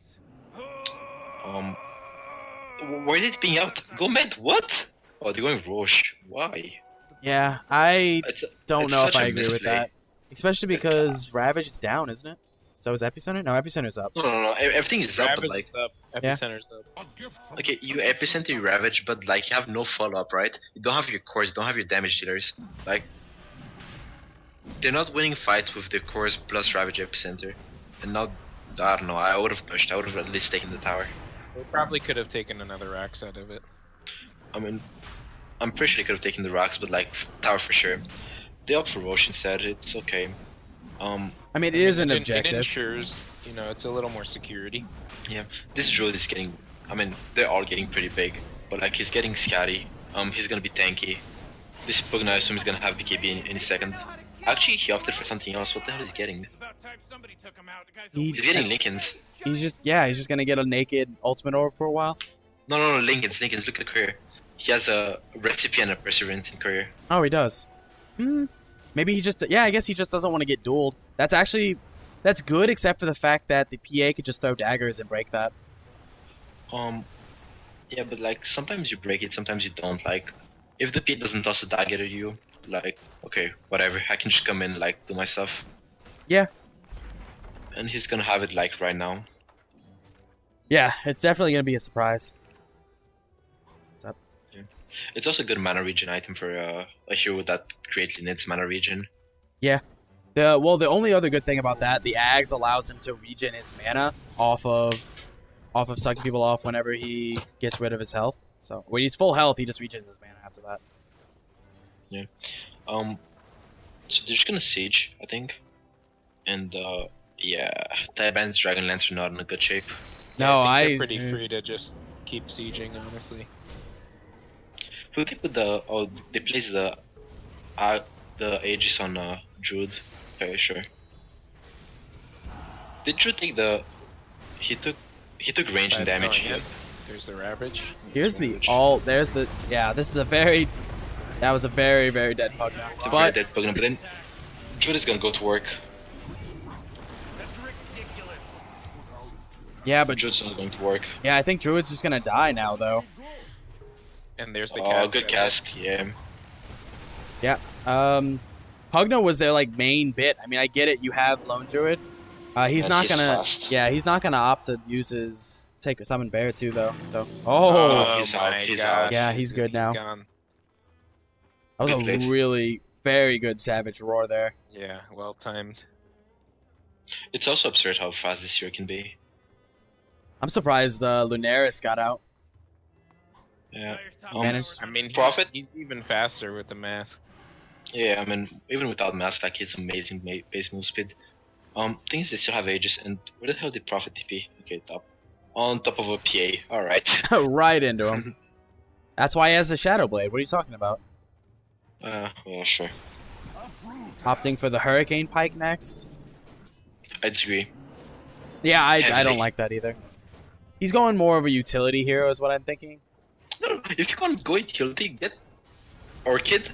Why are they ping out? Go mid, what? Oh, they're going Roche. Why? Yeah, I It's, don't it's know if such I a agree with misplay. that. Especially because Ravage is down, isn't it? So is Epicenter? No, Epicenter's up. No. Everything is up, but Ravage like, is up, Yeah. Epicenter's up. okay, you epicenter your Ravage, but like you have no follow-up, right? You don't have your cores, you don't have your damage dealers. Like, they're not winning fights with their cores plus Ravage epicenter. And now, I don't know. I would have pushed. I would have at least taken the tower. They probably could have taken another Rax out of it. I mean, I'm pretty sure they could have taken the rocks, but like tower for sure. They opt for Roche instead. It's okay. I mean, it is an It objective. ensures, it's a little more security. This Druid is getting. I mean, they're all getting pretty big, but like he's getting scatty. He's gonna be tanky. This Pugna, I assume, is gonna have BKB in a second. Actually, he opted for something else. What the hell is he getting? About About time somebody took him out. The guy's He- He's getting Lincolns. He's just gonna get a naked ultimate orb for a while. No, Lincolns. Look at the career. He has a recipe and a perseverance in career. Oh, he does. Maybe he just I guess he just doesn't want to get dueled. That's good, except for the fact that the PA could just throw daggers and break that. Yeah, but like sometimes you break it, sometimes you don't. Like, if the PA doesn't toss a dagger at you, like, okay, whatever, I can just come in, like, do my stuff. Yeah. And he's gonna have it like right now. Yeah, it's definitely gonna be a surprise. What's up? It's also a good mana regen item for a hero that greatly needs mana regen. Yeah. The only other good thing about that, the Ags allows him to regen his mana off of sucking people off whenever he gets rid of his health. So when he's full health, he just regens his mana after that. Yeah. So they're just gonna siege, I think. And yeah, Taliban's Dragonlance are not in a good shape. No, I think I they're pretty free to just keep sieging, honestly. Who they put the they place the Aegis on Druid. Okay, sure. Did Druid take the he took range and That's damage going here. in. There's the Ravage. Here's the there's the this is that was a very, very dead Pugna. It's a very But dead Pugna, but then Druid is gonna go to work. That's ridiculous. yeah, but Druid's not going to work. yeah, I think Druid's just gonna die now though. And there's the Oh, cast. good cask, yeah. Yeah. Pugna was their like main bit. I mean, I get it. You have Lone Druid. He's And not he's gonna. fast. Yeah, he's not gonna opt to use his Sacred Summon Bear too, though. So. Oh, he's my out, he's gosh. out. Yeah, he's good now. Gone. That was Good a place. really very good Savage Roar there. Yeah, well timed. It's also absurd how fast this hero can be. I'm surprised Lunaris got out. Yeah. Dyer's top Managed- tower I mean, Prophet? he's even faster with the mask. Yeah, I mean, even without mask, like, he's amazing base move speed. Thing is, they still have Aegis, and where the hell did Prophet TP? Okay, top. On top of a PA, alright. Right into him. That's why he has the Shadow Blade. What are you talking about? Yeah, sure. Opting for the Hurricane Pike next? I disagree. Yeah, I don't Heavily. like that either. He's going more of a utility hero, is what I'm thinking. No, if you can't go utility, get Orchid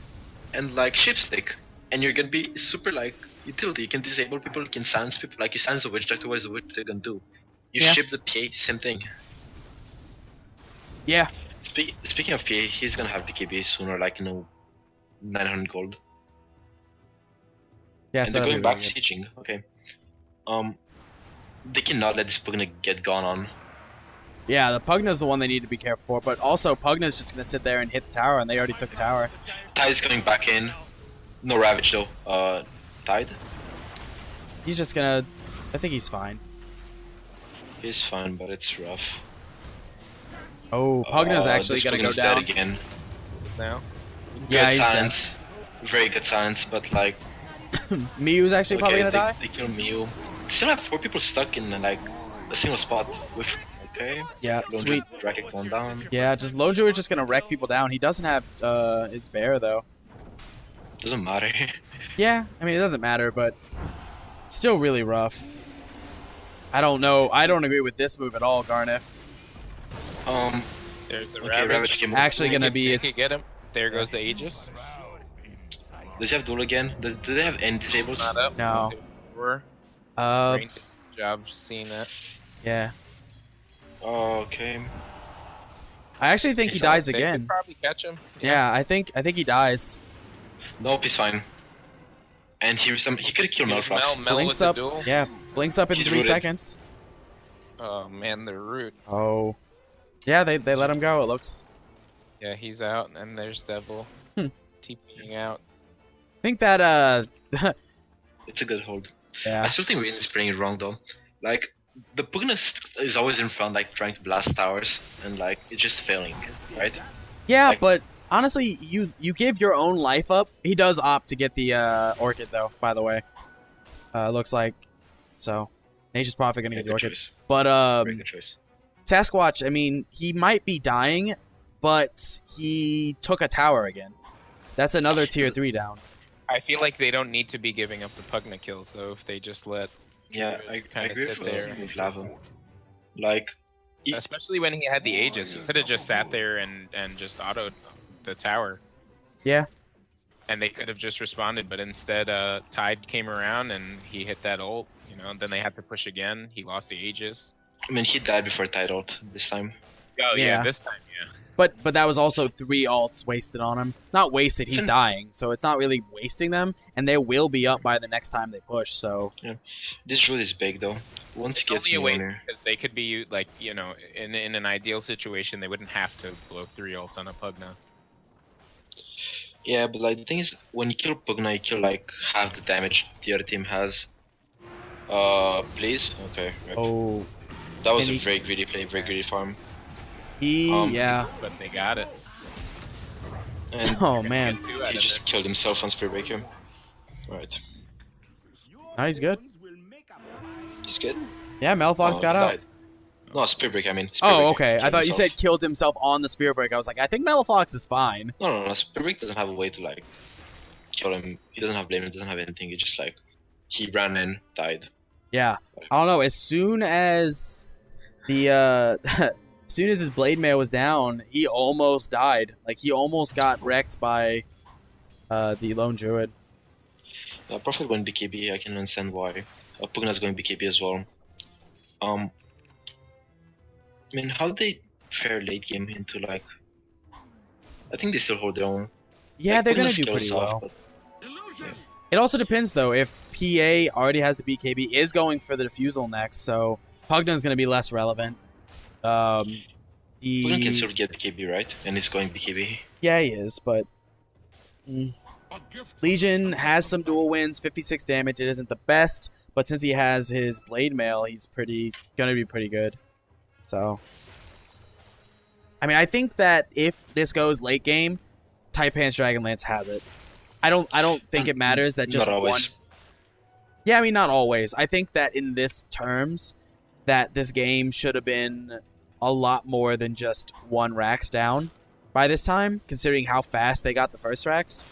and, like, Shipstick, and you're gonna be super, like, utility. You can disable people, you can silence people, like, you silence the Witch Doctor, what is the Witch Doctor gonna do? You Yeah. ship the PA, same thing. Yeah. Speaking of PA, he's gonna have BKB sooner, like, 900 gold. Yeah, And so they're that'll going be back really good. sieging. Okay. They cannot let this Pugna get gone on. Yeah, the Pugna's the one they need to be careful for, but also Pugna's just gonna sit there and hit the tower, and they already took the tower. Tide's coming back in. No Ravage though. Tide? He's just gonna. I think he's fine. He's fine, but it's rough. Oh, Pugna's actually this gonna go Pugna's dead down. again. Now, Yeah, Good he's dead. science. Very good science, but like. Miyu's actually probably gonna die. They kill Mew. They still have 4 people stuck in like a single spot with. Okay. Yeah, Lone sweet. Drakic one down. Yeah, just Lone Druid's just gonna wreck people down. He doesn't have his bear though. Doesn't matter. Yeah, I mean it doesn't matter, but it's still really rough. I don't know. I don't agree with this move at all, Garneth. there's the Okay, Ravage. Ravage came- Actually gonna be. You could get him. There goes the Aegis. Does he have duel again? Do they have any disables? Not up. No. We're Uh, Good job seeing that. yeah. Okay. I actually think he They dies They could again. probably catch him. Yeah, I think he dies. Nope, he's fine. And he could have killed Here's Melfrox. Mel with Blinks the up. duel. Yeah, blinks up in He's 3 rooted. seconds. Oh man, they're rude. Oh. Yeah, they let him go. It looks. Yeah, he's out, and there's Devil Hmm. TPing out. I think that It's a good hold. I yeah. still think Rain is playing it wrong though. Like, the Pugna is always in front, like trying to blast towers, and like it's just failing, right? Yeah, Like- but honestly, you give your own life up. He does opt to get the Orchid though, by the way. Looks like so. Nature's Prophet gonna Very get the good Orchid. choice. But Very good choice. Sasquatch, I mean, he might be dying, but he took a tower again. That's another tier 3 down. I feel like they don't need to be giving up the Pugna kills though if they just let Yeah, I kind of agree sit with, there. with Lava. Like, Especially when he had the Aegis, he could have just sat there and just autoed the tower, Yeah. and they could have just responded. But instead, Tide came around and he hit that ult. You know, and then they had to push again. He lost the Aegis. I mean, he died before Tide ult this time. Oh yeah, Yeah. this time, yeah. But that was also 3 ults wasted on him. Not wasted, he's And- dying, so it's not really wasting them, and they will be up by the next time they push, so... This root is big though. Once he gets Only a waste Mjolnir, because they could be like, you know, in an ideal situation, they wouldn't have to blow 3 ults on a Pugna. yeah, but like the thing is, when you kill Pugna, you kill like half the damage the other team has. Please, okay. Rip. Oh, That was and a very greedy play, very greedy farm. yeah. But they got it. And Oh, man. Get 2 out he of just this. killed himself on Spear Breaker. Alright, No, he's good. he's good. Yeah, Malefox Oh, got he out. died. No, Spear Breaker, I mean. Spear Oh, Breaker okay. I killed thought you himself. said killed himself on the spear break. I was like, I think Malefox is fine. No, Spear Breaker doesn't have a way to like kill him. He doesn't have blame, he doesn't have anything. He just like, he ran in, died. Yeah. I don't know. As soon as the as soon as his blade mail was down, he almost died. Like he almost got wrecked by the lone druid. Prophet going BKB, I can understand why. Pugna's going BKB as well. I mean, how did they fare late game into like? I think they still hold their own. Yeah, Like, they're gonna Pugna's do skill pretty is off, well. but It also depends though. If PA already has the BKB, is going for the defusal next, so Pugna's gonna be less relevant. Pugna can The still get BKB, right? And he's going BKB. yeah, he is, but Legion has some dual wins, 56 damage. It isn't the best, but since he has his blade mail, he's gonna be pretty good. So, I mean, I think that if this goes late game, Taipan's Dragonlance has it. I don't think it matters that just Not always. one. Yeah, I mean, not always. I think that in this terms, that this game should have been a lot more than just 1 Rax down by this time, considering how fast they got the first Rax.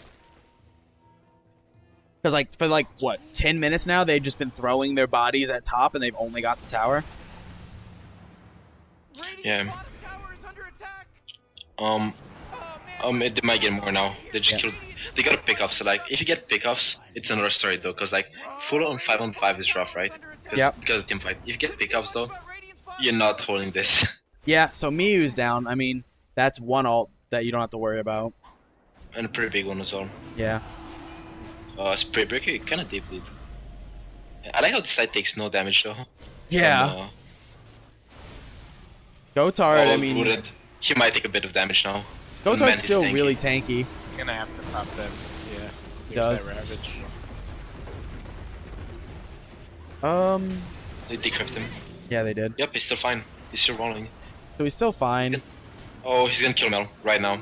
Because, like, for, like, what, 10 minutes now, they've just been throwing their bodies at top, and they've only got the tower. Yeah. Bottom tower is under attack. They might get more now. They just Yeah. killed. They got pickoffs. So like, if you get pickoffs, it's another story though. Cause like, full on 5-on-5 is rough, right? Yep. Because of team fight. If you get pickoffs though, you're not holding this. Yeah, so Miyu's down. I mean, that's one ult that you don't have to worry about. And a pretty big one as well. Yeah. Spray Breaker, kind of deep lead. I like how this side takes no damage though. Yeah. From, Gotard, I all mean, rooted. He might take a bit of damage now. Gotard's Man, he's still tanky. really tanky. You're gonna have to pop that. Yeah. He There's does. that Ravage. They decrypt him. Yeah, they did. Yep, he's still fine. He's still rolling. So he's still fine. Oh, he's gonna kill Mel right now.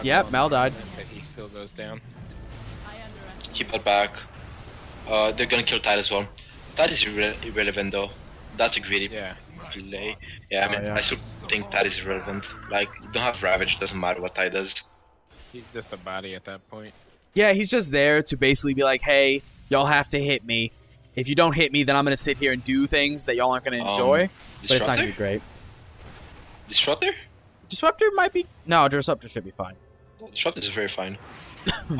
Yep, Mal died. But he still goes down. He got back. They're gonna kill Tide as well. Tide is irrelevant though. That's a greedy Yeah. play. Yeah, I mean, yeah. I still think Tide is irrelevant. Like, you don't have Ravage, doesn't matter what Tide does. He's just a body at that point. Yeah, he's just there to basically be like, hey, y'all have to hit me. If you don't hit me, then I'm going to sit here and do things that y'all aren't going to enjoy. But it's not going to be great. Disruptor? Disruptor might be... No, Disruptor should be fine. Disruptor is very fine.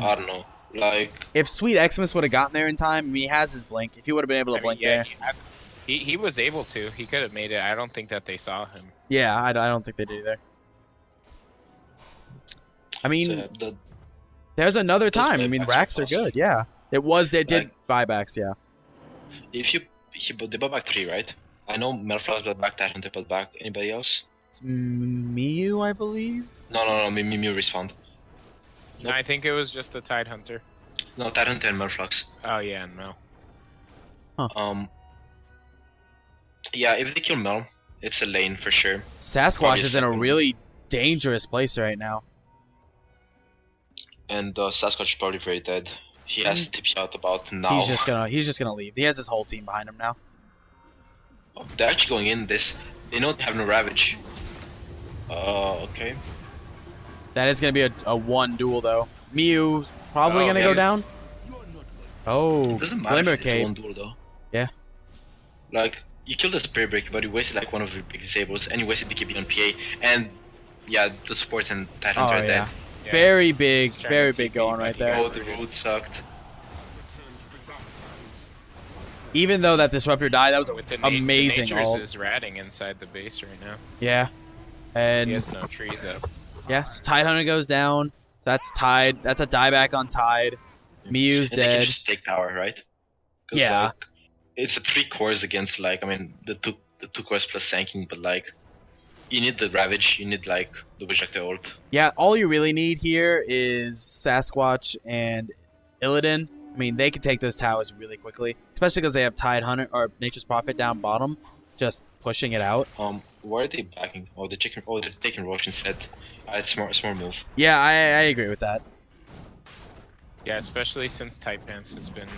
I don't know. Like, If Sweet Xmas would have gotten there in time, I mean, he has his blink. If he would have been able to blink there. He was able to. He could have made it. I don't think that they saw him. Yeah, I don't think they did either. I mean, there's another time. I mean, buybacks racks are possible. good, yeah. It was, they did buybacks, yeah. if they bought back 3, right? I know Melflower's bought back, Tyrant bought back. Anybody else? It's Miyu, I believe? No, Mew respawned. No, I think it was just the Tide Hunter. No, Tyrant and Melflux. Oh yeah, and Mel. Yeah, if they kill Mel, it's a lane for sure. Sasquatch Probably is in a second. really dangerous place right now. And Sasquatch is probably very dead. He has to tip you out about now. He's just gonna leave. He has his whole team behind him now. Oh, they're actually going in this. They know they have no Ravage. Okay. That is gonna be a one duel though. Mew's probably Oh, gonna yeah, go he's- down. Oh, It doesn't matter Glimmer if it's Cape. one duel though. Yeah. Like, you killed the Spirit Breaker, but you wasted like one of your big disables, and you wasted BKB on PA, and yeah, the supports and Titans Oh are yeah. dead. Yeah. Very big, He's trying very to big TP, going but right he there. Oh, the root sucked. Even though that disruptor died, that was With the amazing the Nature's ult. is ratting inside the base right now. Yeah. He And has no trees up. yes, Tide Hunter goes down. That's Tide. That's a dieback on Tide. Mew's And they can dead. just take tower, right? 'Cause, Yeah. like, it's a 3 cores against like, I mean, the two cores plus sanking, but like, you need the Ravage, you need like the Wishactor ult. Yeah, all you really need here is Sasquatch and Illidan. I mean, they can take those towers really quickly, especially because they have Tide Hunter or Nature's Prophet down bottom, just pushing it out. Why are they backing? Oh, they're taking Roche instead. It's smart move. Yeah, I agree with that. Yeah, especially since Tight Pants has been,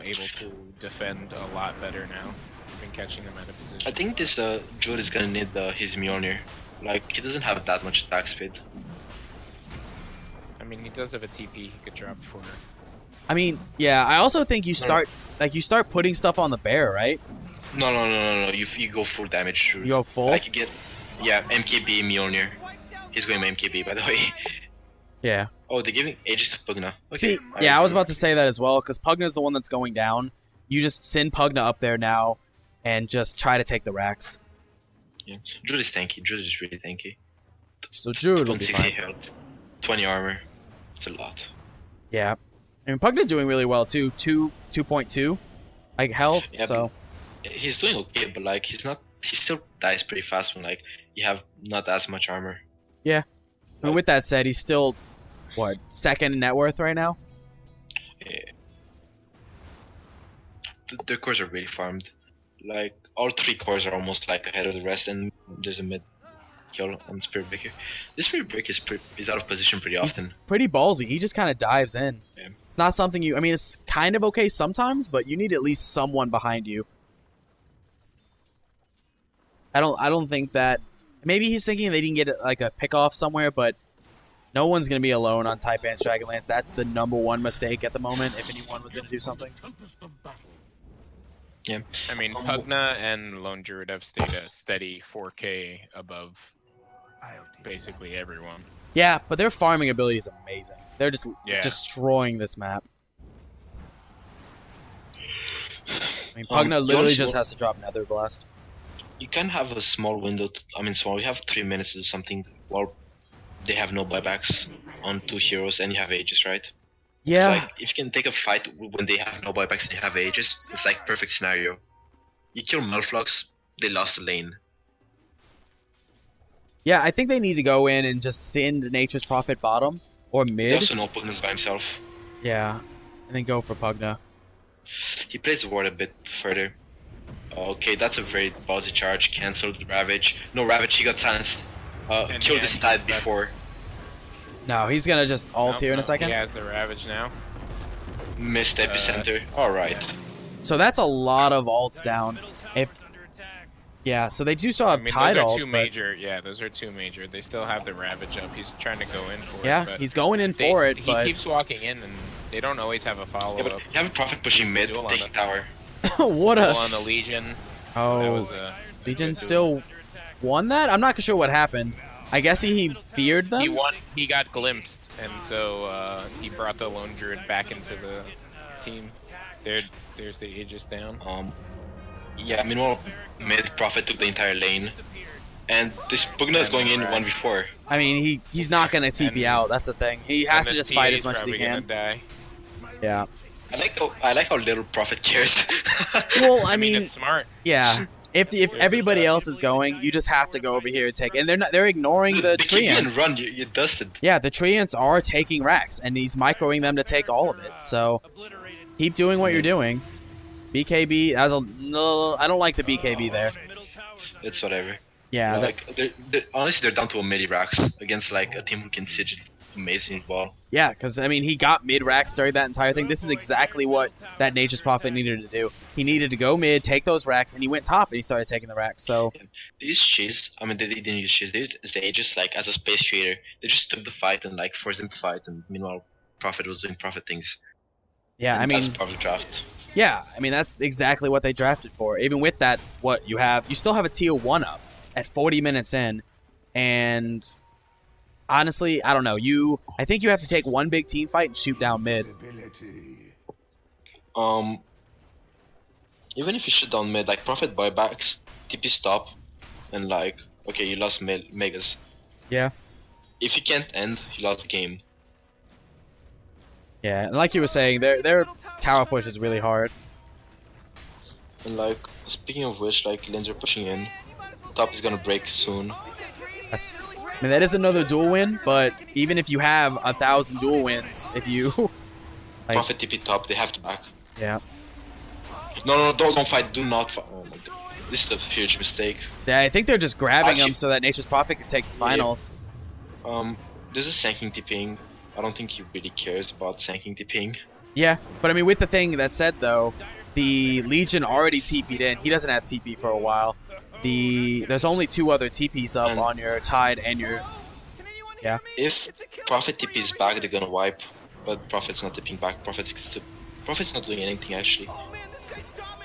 able to defend a lot better now. Been catching them out of position. I think this Jude is gonna need his Mjolnir. Like, he doesn't have that much attack speed. I mean, he does have a TP he could drop for. I mean, yeah, I also think you start putting stuff on the bear, right? No. You go full damage, Jude. You go full? Like, you get, yeah, MKB Mjolnir. He's going MKB, by the way. Yeah. Oh, they're giving Aegis to Pugna. Okay. See, yeah, I was about to say that as well, because Pugna's the one that's going down. You just send Pugna up there now and just try to take the racks. Yeah. Jude is tanky. Jude is really tanky. So Jude will be 260 fine. health, 20 armor. It's a lot. Yeah. I mean, Pugna's doing really well, too. 2.2, like, health, Yeah, so... He's doing okay, but like, he still dies pretty fast when like, you have not as much armor. I mean, with that said, he's still, what, second in net worth right now? Yeah. Their cores are really farmed. Like, all 3 cores are almost like ahead of the rest, and there's a mid kill on Spirit Breaker. This Spirit Breaker is out of position pretty He's often. pretty ballsy. He just kind of dives in. Yeah. It's not something you... I mean, it's kind of okay sometimes, but you need at least someone behind you. I don't think that... Maybe he's thinking they didn't get like a pick off somewhere, but no one's going to be alone on Taipan's Dragonlance. That's the #1 mistake at the moment if anyone was going to do something. Yeah. I mean, Pugna and Lone Druid have stayed a steady 4K above basically everyone. Yeah, but their farming ability is amazing. They're just destroying this map. I mean, Pugna literally just has to drop Nether Blast. You can have a small window. You have 3 minutes to do something while they have no buybacks on 2 heroes, and you have Aegis, right? Yeah. It's like, if you can take a fight when they have no buybacks and you have Aegis, it's like perfect scenario. You kill Melflux, they lost the lane. Yeah, I think they need to go in and just send Nature's Prophet bottom or They mid. also know Pugna's by himself. Yeah, and then go for Pugna. He plays the ward a bit further. Okay, that's a very ballsy charge. Cancelled Ravage. No Ravage, he got silenced. And Killed yeah, his he's tide stuck. before. No, he's gonna just ult Nope, here in a nope, second. He has the Ravage now. Missed epicenter. Alright. So that's a lot of ults down. If yeah, so they do still have Tide those are ult. two but- major. Yeah, those are 2 major. They still have the Ravage up. He's trying to go in for Yeah, it. But he's going in they- for it, he but keeps walking in, and they don't always have a follow Yeah, but up. you have a Prophet pushing mid, Duel on taking it. tower. what Duel a on the Legion. That oh was a Legion good still won that. I'm not sure what happened. I guess he feared them. He won. He got glimpsed, and so he brought the Lone Druid back into the team. There's the Aegis down. Yeah, meanwhile, mid Prophet took the entire lane. And this Pugna is going in 1v4. I mean, he's not gonna TP And- out. That's the thing. He has to just fight MSTA as much as he probably gonna can. Die. Yeah. I like how little Prophet cares. Well, I I mean, mean, it's smart. yeah. If everybody else is going, you just have to go over here and take. And they're ignoring the BKB and treants. run, you're dusted. Yeah, the treants are taking racks, and he's microing them to take all of it. So keep doing what you're doing. BKB, no, I don't like the BKB there. It's whatever. Yeah, Like honestly, they're down to a midi racks against like a team who can siege amazing ball. yeah, because I mean, he got mid racks during that entire thing. This is exactly what that Nature's Prophet needed to do. He needed to go mid, take those racks, and he went top and he started taking the racks. So They used cheese. I mean, they didn't use cheese. They just like as a space creator, they just took the fight and like forced him to fight. And meanwhile, Prophet was doing Prophet things. yeah, And I that's mean, part of the draft. yeah, I mean that's exactly what they drafted for. Even with that, you still have a tier 1 up at 40 minutes in, and honestly, I don't know. I think you have to take one big team fight and shoot down mid. Even if you shoot down mid, like Prophet buybacks, TP stop, and like, okay, you lost Megas. Yeah. If you can't end, you lost the game. Yeah, and like you were saying, their tower push is really hard. And like, speaking of which, like, lanes are pushing in. Top is gonna break soon. I mean, that is another duel win, but even if you have 1,000 duel wins, if you like, Prophet TP top, they have to back. yeah, No, don't fight, do not fight. Oh my god. This is a huge mistake. I think they're just grabbing Actually- him so that Nature's Prophet can take the finals. This is Sanking TPing. I don't think he really cares about Sanking TPing. Yeah, but I mean, with the thing that said though, the Legion already TP'd in. He doesn't have TP for a while. There's only 2 other TPs up And- on your Tide and your. Yeah. If Prophet TPs back, they're gonna wipe. But Prophet's not TPing back. Prophet's not doing anything actually.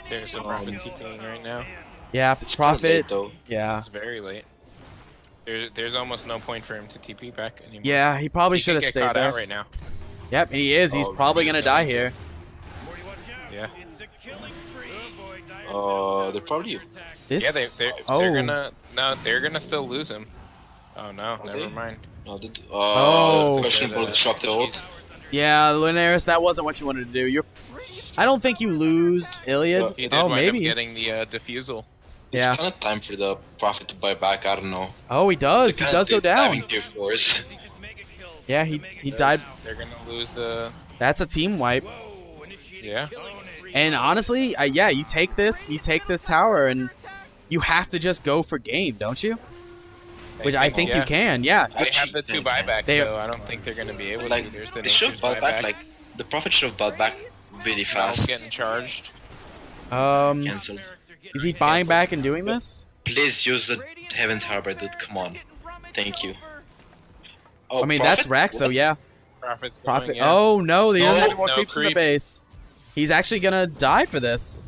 There's a Prophet TPing right now. Yeah, It's kinda Prophet. late, though. Yeah. It's very late. There's almost no point for him to TP back anymore. Yeah, he probably He should can have get stayed caught there. out right now. Yep, and he is. He's Oh, probably he's gonna gonna die here. Yeah. They're probably. This. They're gonna still lose him. Oh no, Are never they? mind. No, they, Oh. questionable disruptive ult. Yeah, Lunaris, that wasn't what you wanted to do. I don't think you lose Iliad. He did Oh, wind maybe. up getting the diffusal. It's Yeah. kind of time for the Prophet to buy back. I don't know. Oh, he does. He They're does go kinda down. diving tier 4s. Yeah, he died. They're gonna lose the. That's a team wipe. Yeah. And honestly, yeah, you take this tower, and you have to just go for game, don't you? Which I think you Yeah. can. Yeah. They have the 2 buybacks, They- so I don't think they're gonna be able Like, to. There's the they should Nature's have bought back. buyback. Like, the Prophet should have bought back really Val's fast. getting charged. Cancelled. Is he buying back and doing this? Please use the Heaven's Harbor, dude. Come on. Thank you. Oh, I mean, Prophet? that's Rex, so What? yeah. Profit's going, Profit. yeah. Oh no, he doesn't have any more No creeps in the creeps. base. He's actually gonna die for this.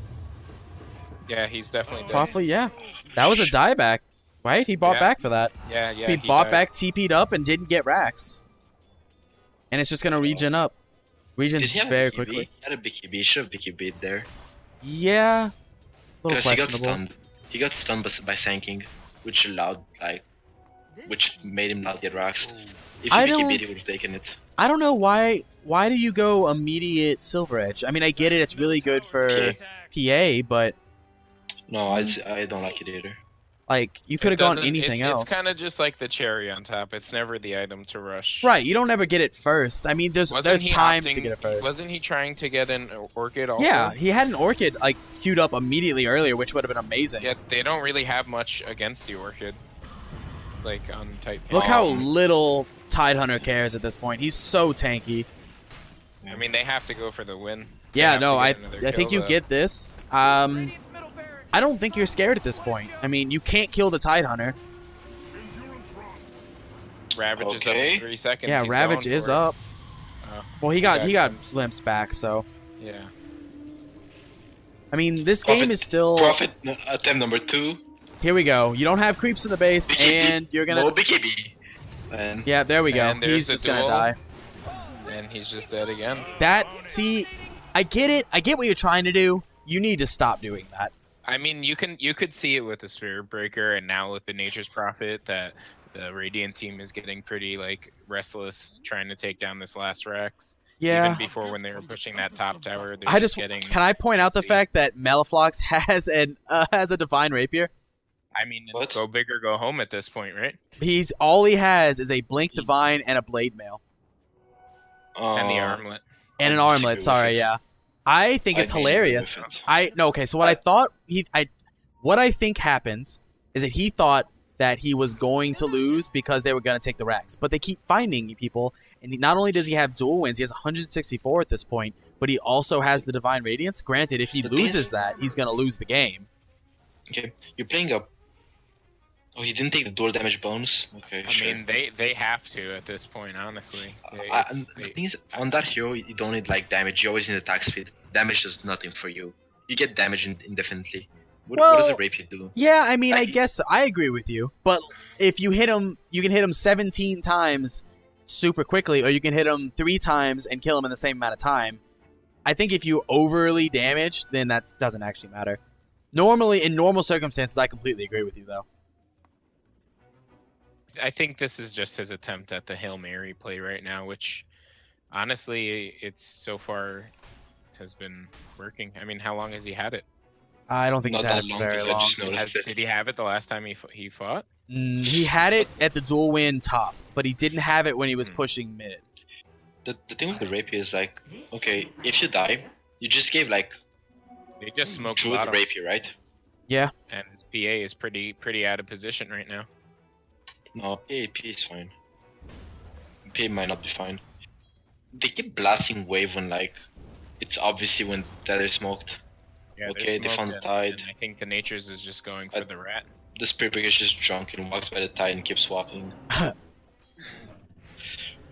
Yeah, he's definitely dead. Probably, yeah. That was a dieback, right? He bought Yeah. back for that. Yeah, yeah. he bought died. back, TP'd up, and didn't get racks. And it's just gonna regen up. Regens Did he have very BKB? quickly. He had a BKB. He should have BKB'd there. Yeah. A little Because he got questionable. stunned. He got stunned by Sanking, which made him not get racks. If I he don't- BKB'd, he would have taken it. I don't know why. Why do you go immediate Silver Edge? I mean, I get it. It's really good for PA, but No, I don't like it either. like you could have gone Doesn't- anything it's, else. It's kind of just like the cherry on top. It's never the item to rush. Right. You don't ever get it first. I mean, there's Wasn't he times to opting- get it first. Wasn't he trying to get an orchid also? Yeah, he had an Orchid like queued up immediately earlier, which would have been amazing. Yeah, they don't really have much against the orchid. Like on Titan. Look how Um, little Tidehunter cares at this point. He's so tanky. I mean, they have to go for the win. They Yeah, have no, to I get another think kill, you get this. I don't think you're scared at this point. I mean, you can't kill the Tidehunter. Ravage is up Okay. in 3 seconds. Yeah, He's Ravage going is for it. up. Oh, Well, he got glimpse. glimpse back, so Yeah. I mean, this game is still. Prophet attempt number 2. Here we go. You don't have creeps in the base, BKB. and you're gonna. No BKB. And Yeah, there we go. And there's He's the just gonna duel. die. And he's just dead again. See, I get it. I get what you're trying to do. You need to stop doing that. I mean, you could see it with the Spirit Breaker, and now with the Nature's Prophet that the Radiant team is getting pretty like restless, trying to take down this last Rex. Yeah. Even before when they were pushing that top tower, they're I just getting. can I point out the see. fact that Malaflox has a divine rapier. I mean, What? go big or go home at this point, right? He's all he has is a blink divine and a blade mail And the armlet. and an I disagree armlet. with Sorry, it. yeah. I think I it's disagree hilarious. with it. So what I thought what I think happens is that he thought that he was going to lose because they were going to take the Rex. But they keep finding people, and not only does he have dual wins, he has 164 at this point, but he also has the Divine Radiance. Granted, if he loses that, he's going to lose the game. Okay, you're playing a... Oh, he didn't take the dual damage bonus? Okay, I mean, they have to at this point, honestly. The thing is, on that hero, you don't need like damage, you always need attack speed. Damage does nothing for you. You get damage indefinitely. What does a rapier do? Yeah, I mean, I guess I agree with you. But if you hit him, you can hit him 17 times super quickly, or you can hit him 3 times and kill him in the same amount of time. I think if you overly damaged, then that doesn't actually matter. Normally, in normal circumstances, I completely agree with you, though. I think this is just his attempt at the Hail Mary play right now, which honestly, it's so far has been working. I mean, how long has he had it? I don't think he's Not had that it long, very because I long. just noticed it. Did he have it the last time he fought? He had it at the dual win top, but he didn't have it when he was pushing mid. The thing with the rapier is like, okay, if you die, you just gave like They just smoked a Druid lot of, rapier, right? Yeah. and his PA is pretty out of position right now. No, PA is fine. PA might not be fine. They keep blasting wave when like it's obviously when that is smoked. Yeah, they're Okay, they smoked found the and- tide. and I think the Natures is just going for the rat. The Spirit Breaker is just drunk and walks by the tide and keeps walking.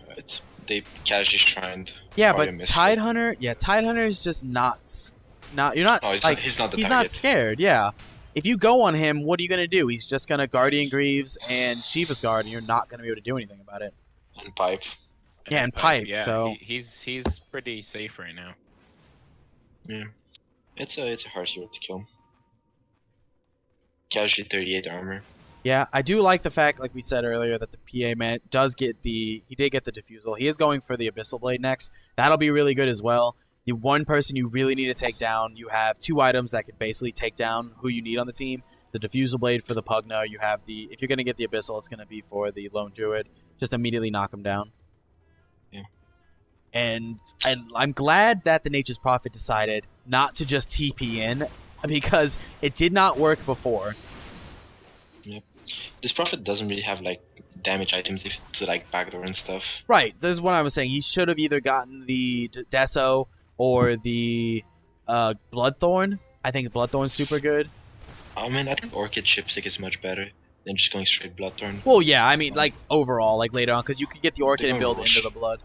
Right. They casually shrined. Yeah, Probably but missed Tide it. Hunter, Tide Hunter is just not. You're not No, he's like not, he's not the he's target. not scared. Yeah, if you go on him, what are you gonna do? He's just gonna Guardian Greaves and Shiva's Guard, and you're not gonna be able to do anything about it. And pipe. Yeah, and pipe. Yeah, So he's pretty safe right now. Yeah. It's a hard hero to kill. Casually 38 armor. yeah, I do like the fact, like we said earlier, that the PA man did get the Diffusal. He is going for the Abyssal Blade next. That'll be really good as well. The one person you really need to take down, you have 2 items that can basically take down who you need on the team. The Diffusal Blade for the Pugna. You have if you're going to get the Abyssal, it's going to be for the Lone Druid. Just immediately knock him down. Yeah. And I'm glad that the Nature's Prophet decided not to just TP in, because it did not work before. This Prophet doesn't really have like damage items to like backdoor and stuff. Right, this is what I was saying. He should have either gotten the Deso or the Bloodthorn. I think Bloodthorn's super good. I mean, I think Orchid Chipstick is much better than just going straight Bloodthorn. Well, yeah, I mean, like, overall, like, later on, because you could get the Orchid and build Rosh. into the Blood.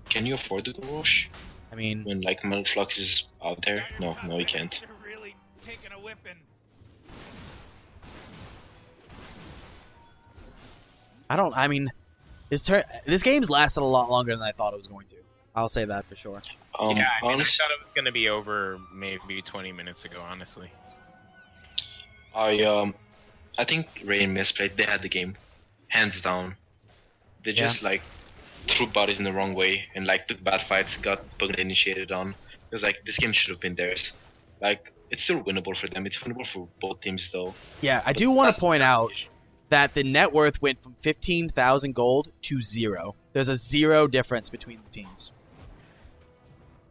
Can you afford to go Rosh I mean, when like Flux is out there? No, you can't. You're really taking a whipping. this game's lasted a lot longer than I thought it was going to. I'll say that for sure. Yeah, I mean, I honest- thought it was gonna be over maybe 20 minutes ago, honestly. I think Rain misplayed. They had the game, hands down. They just like threw bodies in the wrong way and like took bad fights, got Pugna initiated on. It was like this game should have been theirs. Like it's still winnable for them. It's winnable for both teams though. Yeah, I do want to point out that the net worth went from 15,000 gold to 0. There's a 0 difference between the teams.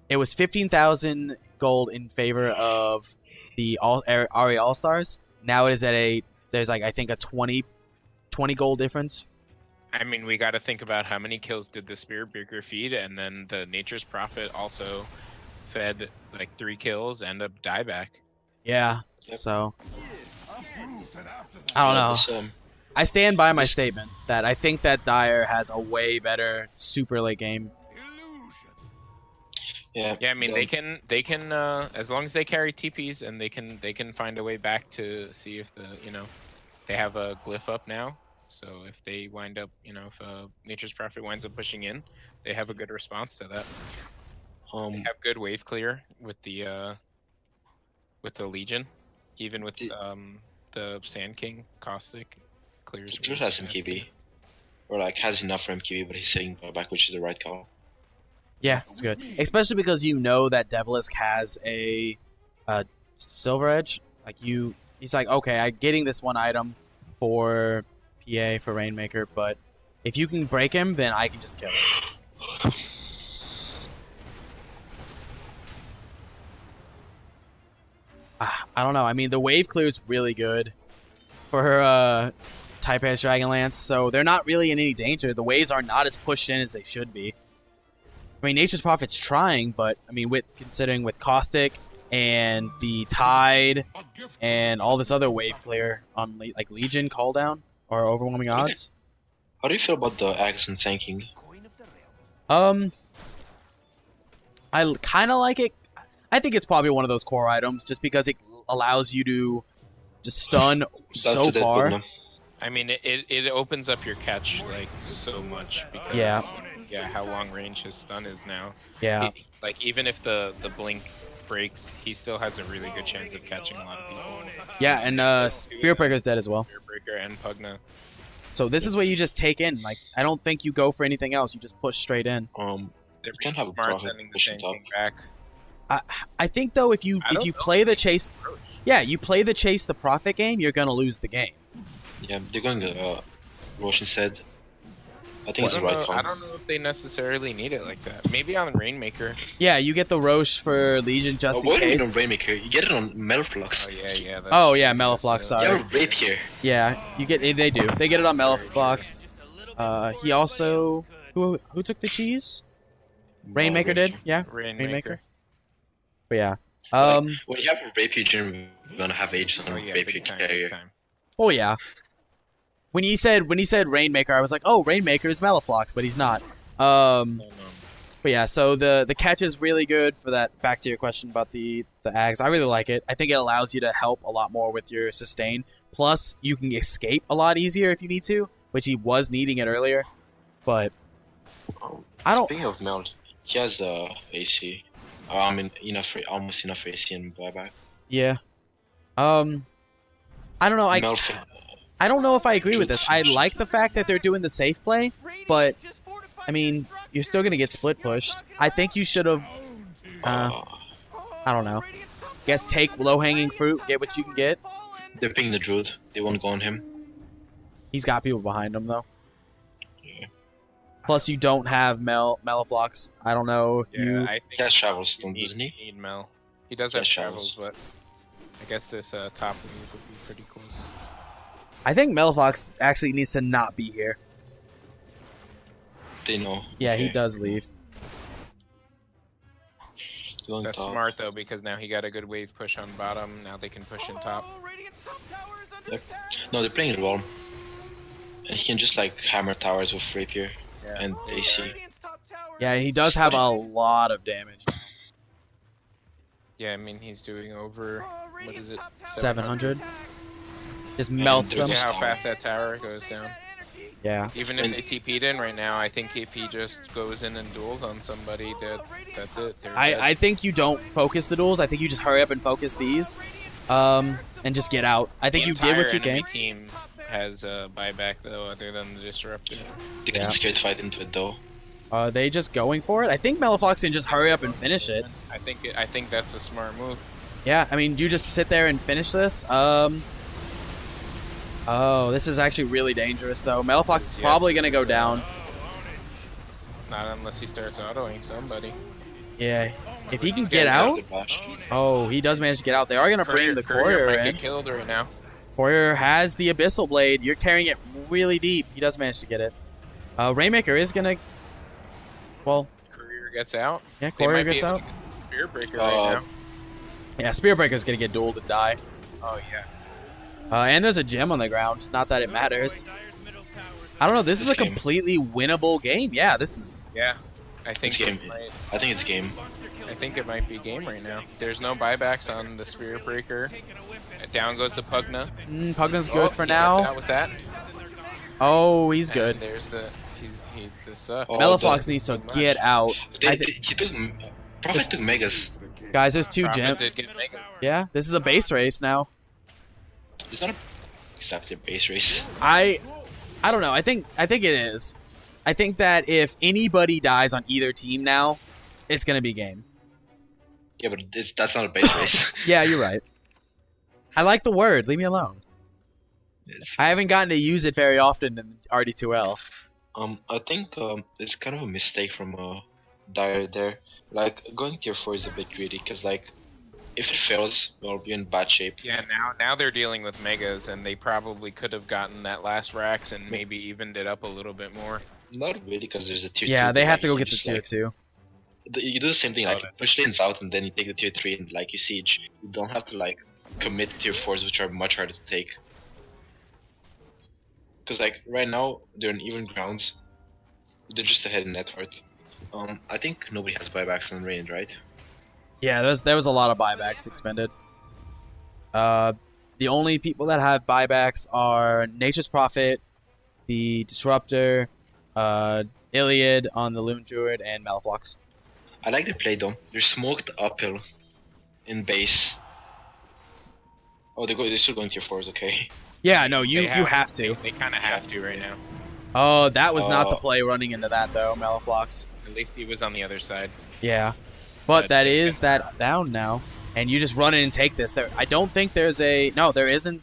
It was 15,000 gold in favor of the Ari Allstars. Now it is at there's like, I think a 20 gold difference. I mean, we got to think about how many kills did the Spirit Breaker feed, and then the Nature's Prophet also fed like 3 kills and a dieback. Yeah, Yep. so I don't know. This, I stand by my statement that I think that Dire has a way better super late game. yeah, Yeah, I mean, they can as long as they carry TPs and they can find a way back to see if they have a glyph up now. So if they wind up, if Nature's Prophet winds up pushing in, they have a good response to that. They have good wave clear with the Legion, even with the Sand King Caustic clears. Drew has MKB, or like has enough for MKB, but he's sitting back, which is the right call. Yeah, it's good, especially because you know that Devilisk has a Silver Edge. Like he's like, okay, I'm getting this one item for PA for Rainmaker, but if you can break him, then I can just kill him. I don't know. I mean, the wave clear is really good for her Type S Dragonlance, so they're not really in any danger. The waves are not as pushed in as they should be. I mean, Nature's Prophet's trying, but I mean, considering with Caustic and the Tide and all this other wave clear on like Legion, Call Down, or Overwhelming Odds. How do you feel about the Axe and tanking? I kind of like it. I think it's probably one of those core items, just because it allows you to just stun so far. I mean, it opens up your catch like so much because yeah, how long range his stun is now. Yeah. Like even if the blink breaks, he still has a really good chance of catching a lot of people. Yeah, and Spirit Breaker's dead as well. Spirit Breaker and Pugna. So this is what you just take in. Like, I don't think you go for anything else. You just push straight in. They can have a Smart Prophet sending the pushing same top. thing back. I think though, if you play the chase, you play the chase the Prophet game, you're gonna lose the game. Yeah, they're going to Roshan said. I think it's the right call. I don't know if they necessarily need it like that. Maybe on Rainmaker. Yeah, you get the Roche for Legion just in What do you mean case. on Rainmaker? You get it on Melflux. Oh yeah. Oh yeah, Melliflux. You Sorry. have a Rapier. Yeah, you get. They do. They get it on Melliflux. He also who took the cheese? Rainmaker did. Yeah, Rainmaker. But yeah. When you have a Rapier, you're gonna have Aegis on Rapier big carrier. time. Oh yeah. When he said Rainmaker, I was like, oh, Rainmaker is Melliflux, but he's not. But yeah, so the catch is really good for that. Back to your question about the Ags, I really like it. I think it allows you to help a lot more with your sustain. Plus, you can escape a lot easier if you need to, which he was needing it earlier. But I don't. Speaking of Meld, he has AC. I mean, almost enough AC and buyback. Yeah. I don't know. I don't know if I agree with this. I like the fact that they're doing the safe play, but I mean, you're still gonna get split pushed. I think you should have. I don't know. Guess take low hanging fruit, get what you can get. They're picking the Druid. They won't go on him. He's got people behind him though. Yeah. Plus, you don't have Melliflux. I don't know if you. I think He has Travels, doesn't he? Need Mel. He does have Yes, travels, but I guess this top move would be pretty close. I think Melliflux actually needs to not be here. They know. Yeah, he does leave. Going That's top. smart though, because now he got a good wave push on bottom. Now they can push in top. Yep. No, they're playing it well. And he can just like hammer towers with Rapier and AC. Yeah, and he does have a lot of damage. Yeah, I mean he's doing over what is it? 700. Just melts them. Look at how fast that tower goes down. Yeah. Even if they TP'd in right now, I think if he just goes in and duels on somebody, that's it. I think you don't focus the duels. I think you just hurry up and focus these, and just get out. I think you did what you can. can. Team has a buyback though, other than the disruptor. They can straight fight into it though. Are they just going for it? I think Melliflux can just hurry up and finish it. I think that's a smart move. Yeah, I mean, you just sit there and finish this. Oh, this is actually really dangerous, though. Melliflux is probably going to go down. Not unless he starts autoing somebody. Yeah. If he can get out... Oh, he does manage to get out. They are going to bring the Courier might in. get killed right now. Courier has the Abyssal Blade. You're carrying it really deep. He does manage to get it. Rainmaker is going to... Well... Courier gets out. Yeah, Courier gets out. Spirit Breaker right now. Yeah, Spirit Breaker is going to get dueled and die. Oh, yeah. And there's a gem on the ground. Not that it matters. I don't know. This is a completely winnable game. Yeah, this is... Yeah. I think it's game. I think it's game. I think it might be game right now. There's no buybacks on the Spirit Breaker. Down goes the Pugna. Pugna's good for now. Out with that. Oh, he's good. And there's the... Melliflux needs to get out. Prophet took Megas. Guys, there's two gems. Yeah, this is a base race now. It's not exactly a base race. I don't know. I think it is. I think that if anybody dies on either team now, it's gonna be game. Yeah, but that's not a base race. Yeah, you're right. I like the word. Leave me alone. I haven't gotten to use it very often in RD2L. I think it's kind of a mistake from Dyer there. Like, going tier 4 is a bit greedy, because like, if it fails, we'll be in bad shape. Yeah, now they're dealing with megas, and they probably could have gotten that last Rax and maybe evened it up a little bit more. Not really, because there's a tier 2. Yeah, they but, have to you go can get the just, tier like, 2. You do the same thing, Oh, like you push lanes out and then you take the tier 3 and like you siege. You don't have to like commit to tier 4s, which are much harder to take. Because like right now they're in even grounds. They're just ahead in net worth. I think nobody has buybacks on range, right? Yeah, there was a lot of buybacks expended. The only people that have buybacks are Nature's Prophet, the Disruptor, Iliad on the Loon Druid, and Maliflox. I like the play though. They're smoked uphill in base. Oh, they're still going tier 4s, okay. Yeah, no, you have to. They kind of have to right now. Oh, that was not the Oh. play running into that though, Maliflox. At least he was on the other side. Yeah, but But that they is that down now, and you just run in and take this. There, I don't think there isn't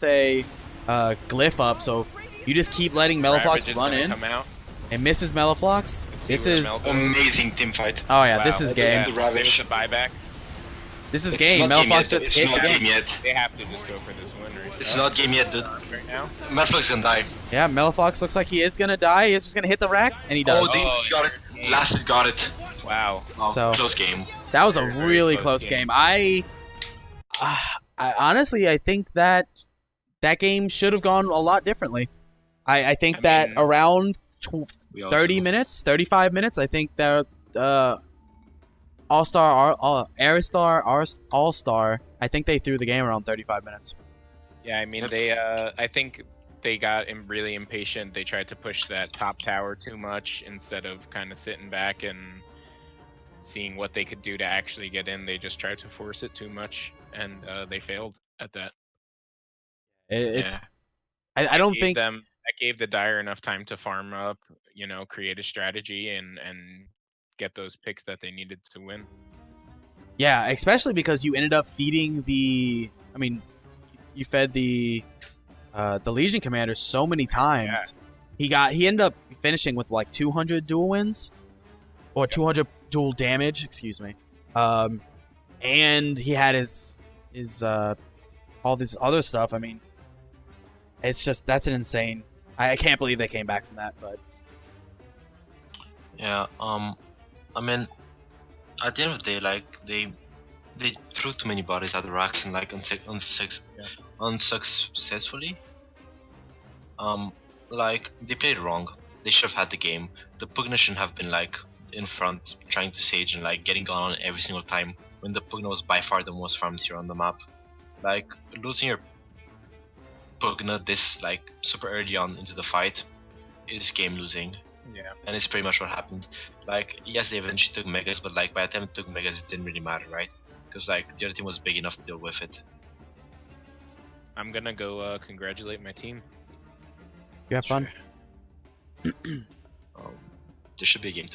a glyph up, so you just keep letting Ravage Maliflox is run gonna in come out. and misses Maliflox. Let's see This where is Mel goes. Amazing team fight. oh yeah, this Wow. is Yeah. game. The Ravage. There's a buyback. This is It's game. not game Maliflox yet, just it's hit not the game game. yet. They have to just go for this win right It's now. not game yet, dude. Right now. Maliflox gonna die. Yeah, Maliflox looks like he is gonna die. He's just gonna hit the Rax, and he Oh, does. they Oh, got it. yeah. Lasted got it. Wow. Oh, So- close game. That was a Very, very really close close game. game. I honestly, I think that game should have gone a lot differently. I think I that mean, around We all 30 do. minutes, 35 minutes, I think that Allstar, I think they threw the game around 35 minutes. Yeah, I mean Yep. they. I think they got really impatient. They tried to push that top tower too much instead of kind of sitting back and seeing what they could do to actually get in. They just tried to force it too much, and they failed at that. It's Yeah. I don't Gave think them that gave the Dire enough time to farm up, create a strategy and get those picks that they needed to win. yeah, especially because you ended up feeding the. I mean, you fed the Legion commander so many times. He ended up finishing with like 200 dual wins, or 200 dual damage. Excuse me. And he had his all this other stuff. I mean, it's just that's an insane. I can't believe they came back from that, but Yeah. I mean, at the end of the day, like they threw too many bodies at the racks and like unsuccessfully. Like they played wrong. They should have had the game. The Pugna shouldn't have been like in front trying to sage and like getting on every single time when the Pugna was by far the most farmed here on the map. Like losing your Pugna this like super early on into the fight is game losing. Yeah. And it's pretty much what happened. Like, yes, they eventually took Megas, but like by the time it took Megas, it didn't really matter, right? Because like the other team was big enough to deal with it. I'm gonna go congratulate my team. you have fun. There should be a game to